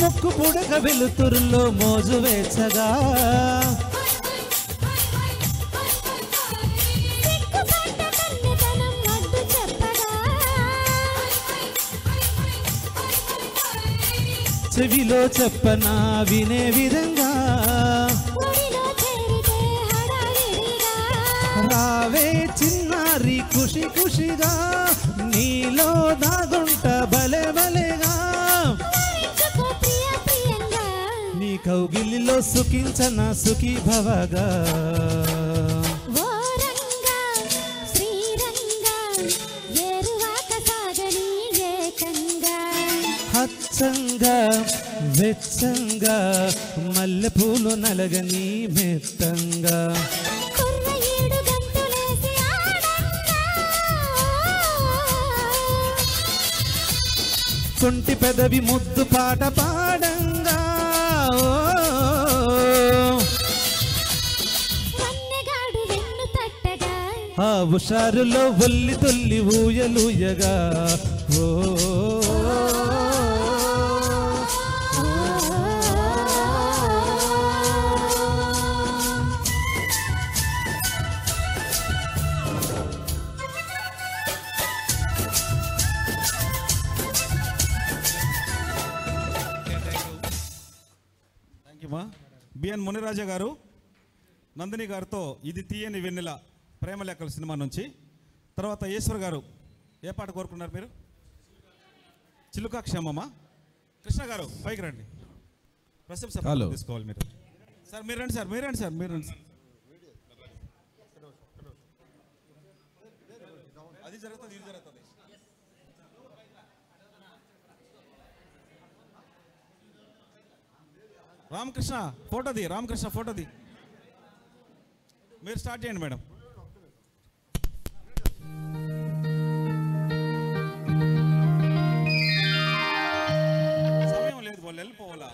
ముక్కు పుడక వెలుతురులో మోజు వేచగా, చెవిలో చెప్పనా వినే విధంగా, రావే చిన్నారి ఖుషి ఖుషిగా, నీలో దాగుంట భలే భలేగా, కౌగిలిలో సుఖించన సుఖీ భవగా ఓ రంగా శ్రీరంగా ఏరువాక సాగని ఏకంగా హచ్చంగా వెచ్చంగా మల్లెపూలు నలగని మెత్తంగా కుర్ర ఏడు గంతులేసి ఆడంగా కుంటి పెదవి ముద్దు పాట పాడంగా వన్నెగాడు వెన్ను తట్టగా ఆ ఉషారులో ఒల్లి తొల్లి ఊయలుయగా ఓ బిఎన్ మునిరాజా గారు నందిని గారితో ఇది తీయని వెన్నెల ప్రేమ లెక్కల సినిమా నుంచి. తర్వాత ఈశ్వర్ గారు ఏ పాట కోరుకున్నారు మీరు? చిలుకా క్షేమమా? కృష్ణ గారు పైకి రండి, ప్రశంస తీసుకోవాలి మీరు. సార్ మీరు రండి సార్, మీరు రండి సార్, మీరు రండి సార్. అది జరుగుతుంది, ఇది జరుగుతుంది. రామకృష్ణ ఫోటోది, రామకృష్ణ ఫోటోది. మీరు స్టార్ట్ చేయండి మేడం. సమయం లేదు, వాళ్ళు వెళ్ళిపోవాలా.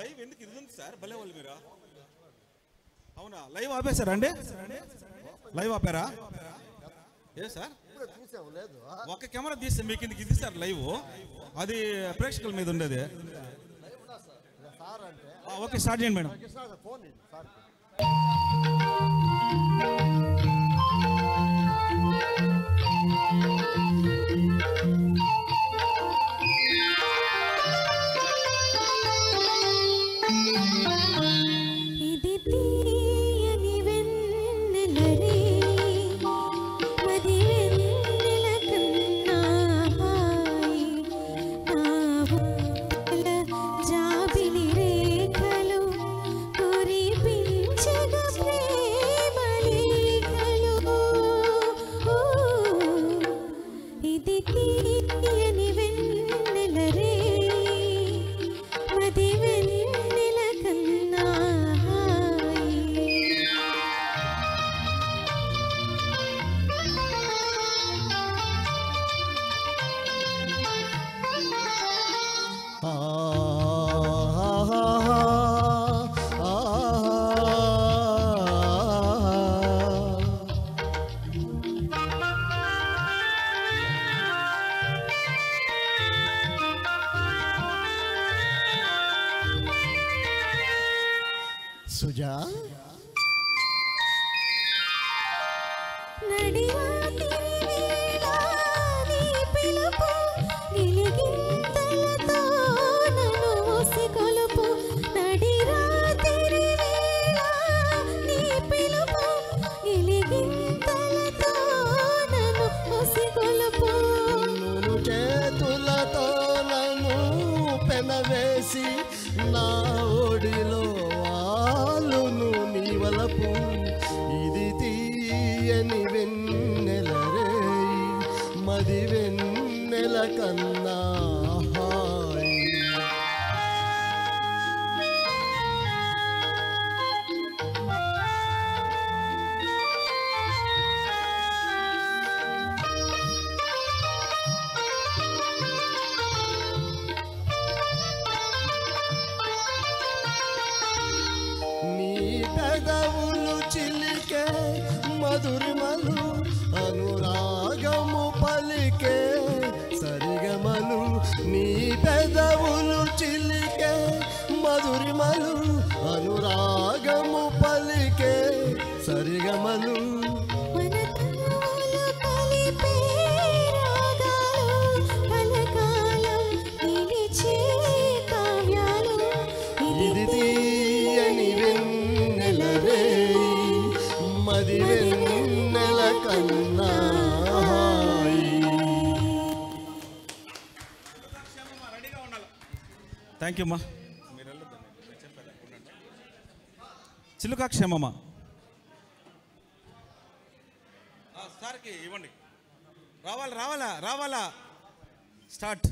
లైవ్ ఎందుకు ఇది ఉంది సార్? భలే వాళ్ళు మీరు. అవునా, లైవ్ ఆపేశారా అండి? లైవ్ ఆపారా? ఏ సార్ ఒక కెమెరా తీస్తే మీకు ఇందుకు ఇది సార్ లైవ్, అది ప్రేక్షకుల మీద ఉండేది. ఓకే స్టార్ట్ చేయండి మేడం. ఇది తీయని వెన్నెలరే మది వెన్నెల కన్నా హాయి నా ఊహల జాబిలి రేఖలు కురిపించగ ప్రేమ లేఖలు. ఇది తీయని వెన్నెలరే మది వెన్నెల కన్నా సుజా చేతులతో నన్ను పెనవేసి నా ఒడిలో వాలును నీ వలపు. ఇది తీయని వెన్నెల రేయి మది వెన్నెల కన్నా హాయి. పెదవులు చిలికే మధురిమలు అనురాగము పలికే సరిగమలు. నీ పెదవులు చిలికే మధురిమలు అనురాగము పలికే సరిగమలు. ఇది తీయని వెన్నెల రేయి మది వెన్నెల కన్నా హాయి. థ్యాంక్ యూ అమ్మా. మీరు వెళ్ళొద్దండి, నేను చెప్పాను. చిలుక క్షేమమ్మ సార్కి ఇవ్వండి. రావాలా స్టార్ట్.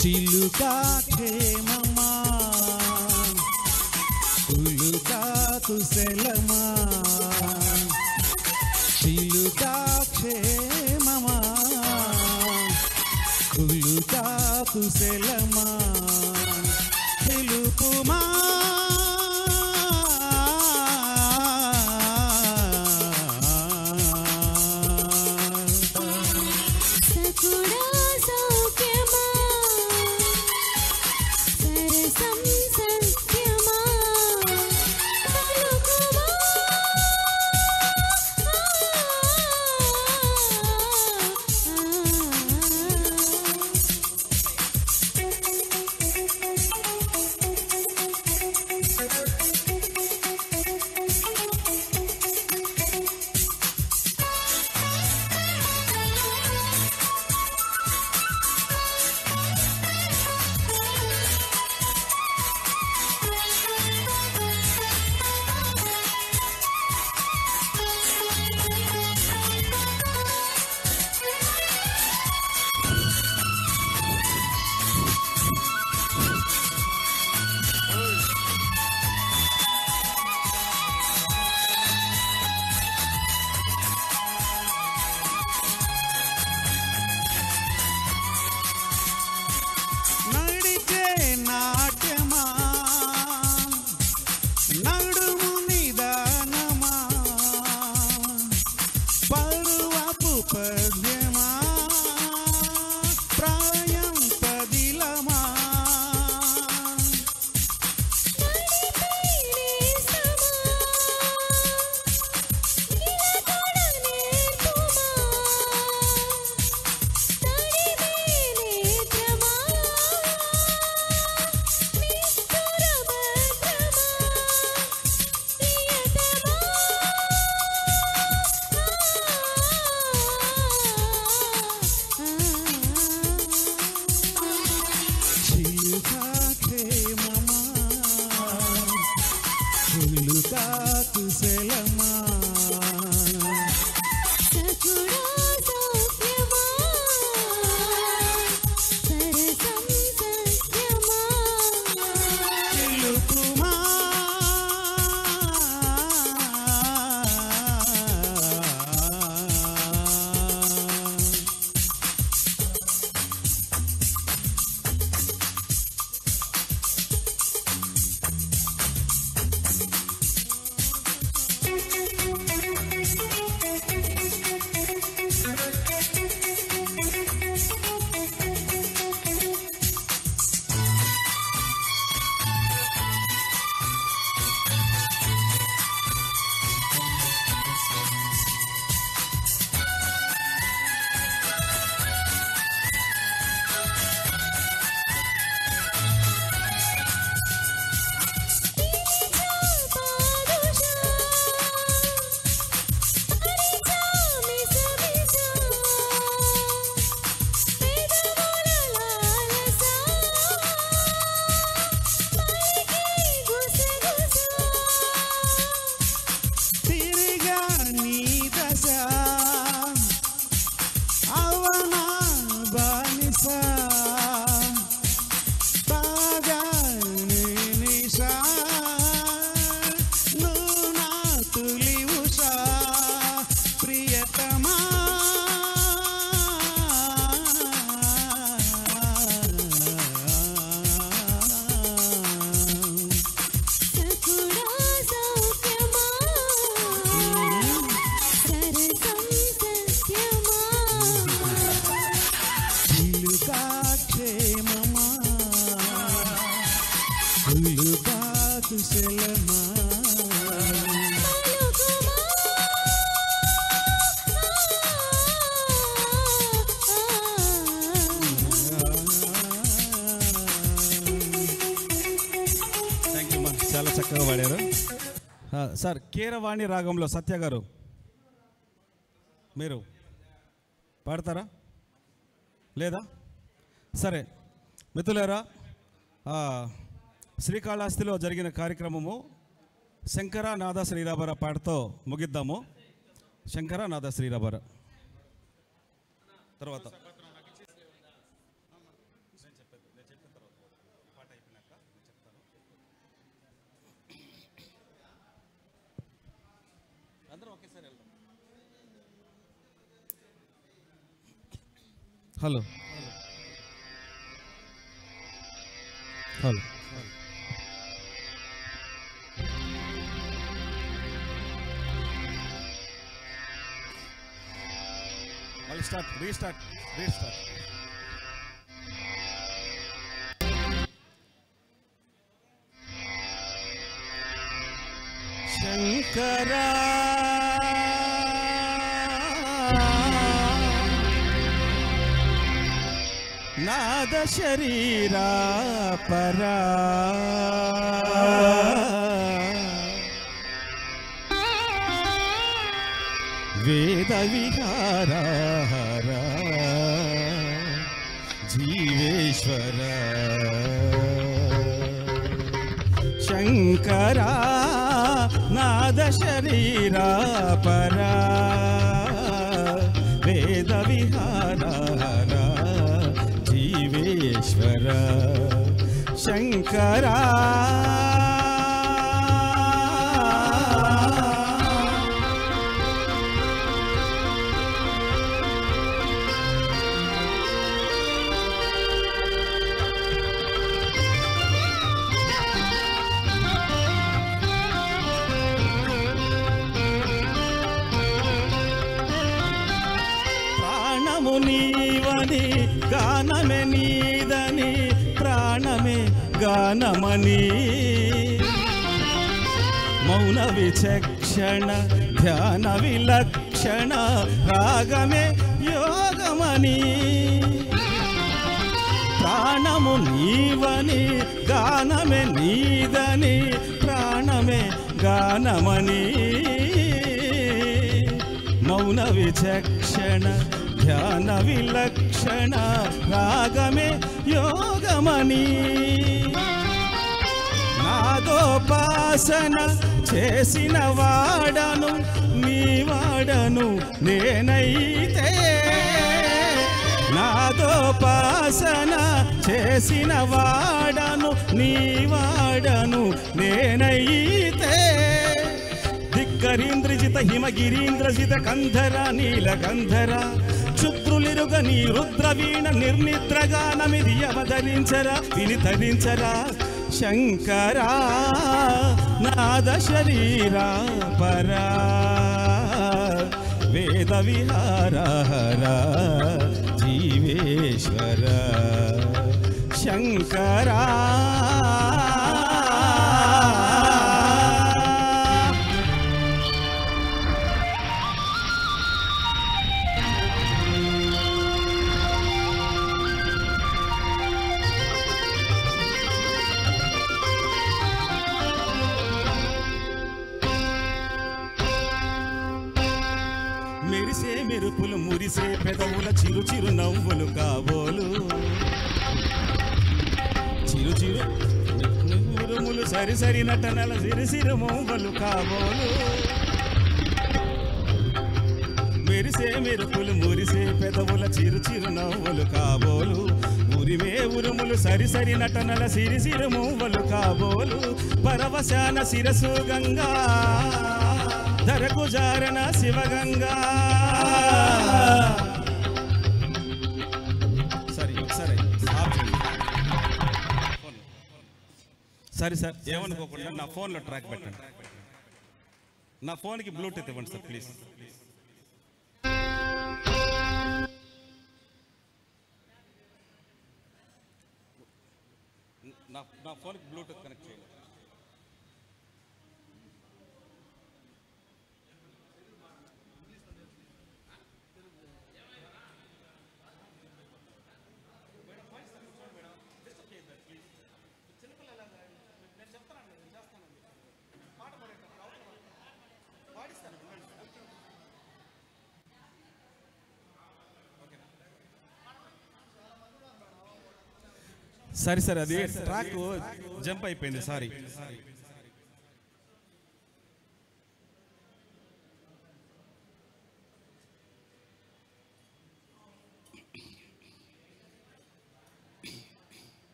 చిలుకా క్షేమమా కులుకా కుశలమా చిలుకా క్షేమమా కులుకా కుశలమా తెలుపుమా పలుకులమా థ్యాంక్ యూ మా, చాలా చక్కగా పాడారు. సార్ కీరవాణి రాగంలో సత్య గారు మీరు పాడతారా లేదా? సరే మిత్రులారా, శ్రీకాళహస్తిలో జరిగిన కార్యక్రమము శంకర నాద శ్రీరాభర పాటతో ముగిద్దాము. శంకర నాద శ్రీరాభర తర్వాత హలో హలో మళ్ళీ రీస్టార్ట్ శంకరా నాద శరీరా పరా వేద విహారా జీవేశ్వర శంకరా నాద శరీరా పరా వేద విహారా జీవేశ్వర శంకరా నీవని గానమే నీదని ప్రాణమే గానమని మౌన విచక్షణ ధ్యాన విలక్షణ రాగమే యోగమని ప్రాణము నీవని గానమే నీదని ప్రాణమే గానమని మౌన విచక్షణ ధ్యాన విలక్షణ రాగమే యోగమని నాదోపాసన చేసిన వాడను నీ వాడను నేనైతే నాదోపాసన చేసిన వాడను నీ వాడను నేనైతే ధిక్కరీంద్రజిత హిమగిరీంద్రజిత కంధర నీలకంధర క్షుద్రులిరుగ నీ రుద్రవీణ నిర్నిద్రగానమిది అవతరించరా వినితరించరా శంకరా నాద శరీరా పరా వేద విహారా జీవేశ్వర శంకరా మెరిసే మెరుపులు మురిసే పెదవుల చిరు చిరు నవ్వులు కాబోలు చిరు చిరు ఉరుములు సరి సరి నటనల సిరిసిరు మోవలు కాబోలు మెరిసే మెరుపులు మురిసే పెదవుల చిరు చిరు నవ్వులు కాబోలు ఉరిమే ఉరుములు సరి సరి నటనల సిరిసిరు మోవలు కాబోలు పరవశాన శిరసు గంగా ధరకు జారణ శివగంగా సరే సార్ ఏమనుకోకుండా నా ఫోన్లో ట్రాక్ పెట్టండి. నా ఫోన్కి బ్లూటూత్ ఇవ్వండి సార్ ప్లీజ్. నా ఫోన్కి బ్లూటూత్ కనెక్ట్ చేయండి. సరే సరే, అది ట్రాక్ జంప్ అయిపోయింది, సారీ.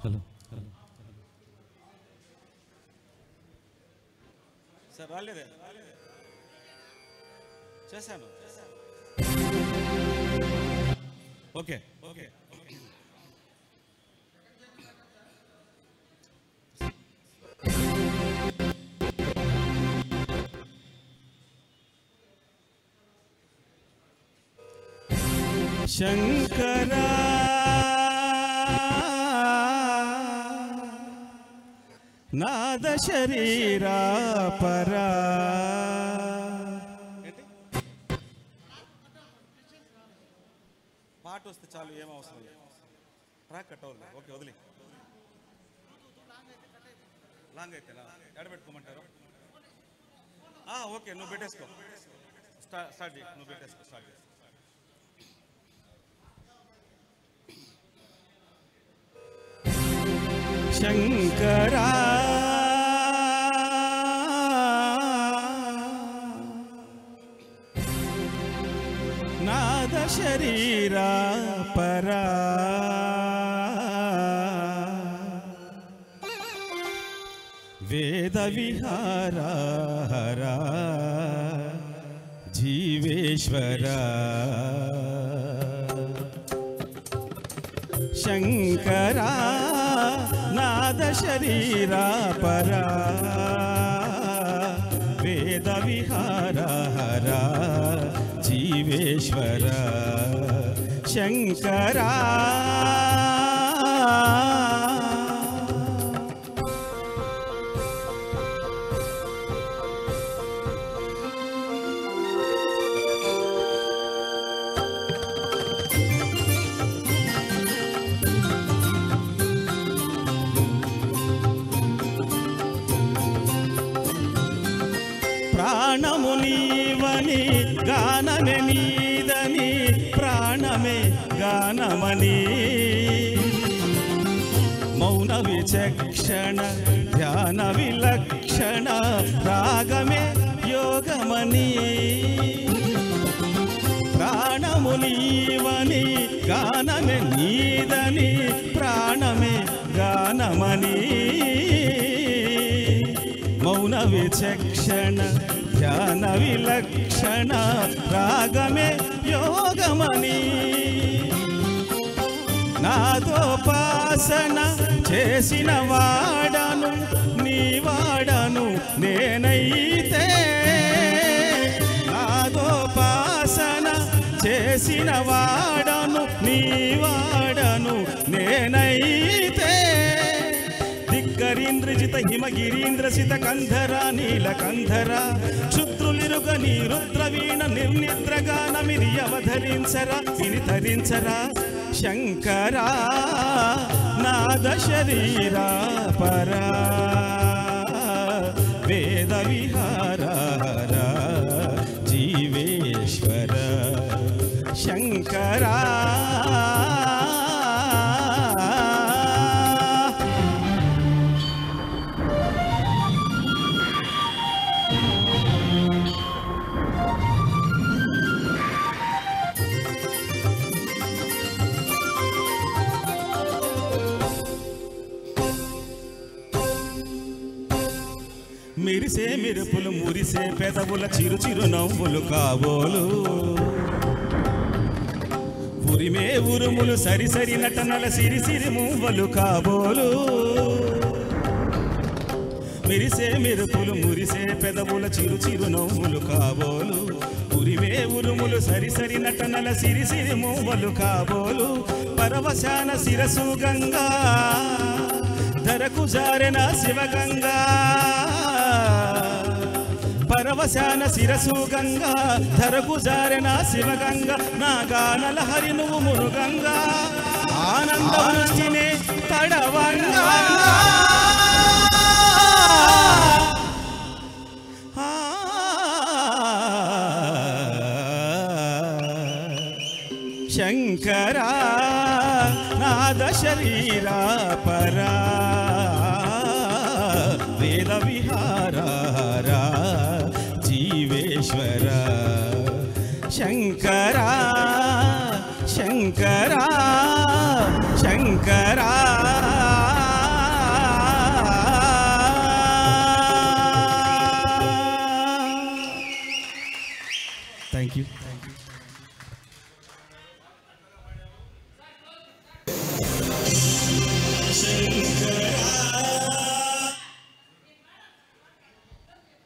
హలో సార్ రాలేదే, చేశాను. Okay okay. శంకరా నాద శరీరా పరా. పాట వస్తే చాలు, ఏం అవసరం లేదు. ట్రాక్ కట్ అవ్వదు. ఓకే వదిలే. లాంగ్ అయితే ఎడబెట్టుకోమంటారు? ఓకే, నువ్వు పెట్టేసుకో. స్టార్ట్ చేయి, నువ్వు పెట్టేసుకో, స్టార్ట్ చేయి. శంకరా నాద శరీరా పరా. వేద విహారా హరా జీవేశ్వరా. శంకరా నాద శరీరా పరా. వేద విహారా హరా జీవేశ్వర. శంకరా ప్రాణము నీవని గానమే నీదని, ప్రాణమే గానమని. మౌన విచక్షణ ధ్యాన విలక్షణ రాగమే యోగమని. ప్రాణము నీవని గానమే నీదని, ప్రాణమే గానమని. మౌన విచక్షణ ధ్యాన విలక్షణ రాగమే యోగమని. నాదోపాసన చేసిన వాడను నీ వాడను నేనైతే. నాదోపాసన చేసిన వాడను నీ వాడను నేనైతే. దిగ్గరీంద్రజిత హిమగిరీంద్రసిత కంధర నీలకంధర. క్షుద్రులిరుగని రుద్రవీణ నిర్నిద్రగానమిది అవధరించరా వినితరించరా. శంకరా నాద శరీరా పరా. వేద విహారా జీవేశ్వర. శంకరా మెరిసే మెరుపులు మురిసే పెదవుల చిరు చిరు నవ్వులు కాబోలు. ఉరిమే ఉరుములు సరి సరి నటనల సిరి సిరి మూవలు కాబోలు. మెరిసే మెరుపులు మురిసే పెదవుల చిరు చిరు నవ్వులు కాబోలు. ఉరిమే ఉరుములు సరి సరి నటనల సిరి సిరి మూవలు కాబోలు. పరవశాన శిరసు గంగా ధరకు జారెన శివగంగా. పరవశాన శిరసు గంగా ధరకు జారెన శివగంగా. నా గానల హరి నువ్వు మురుగంగా ఆనంద వృష్టినే తడవంగా. శంకరా నాద శరీరా పరా వేద విహారా జీవేశ్వర శంకరా శంకరా శంకరా థ్యాంక్ యూ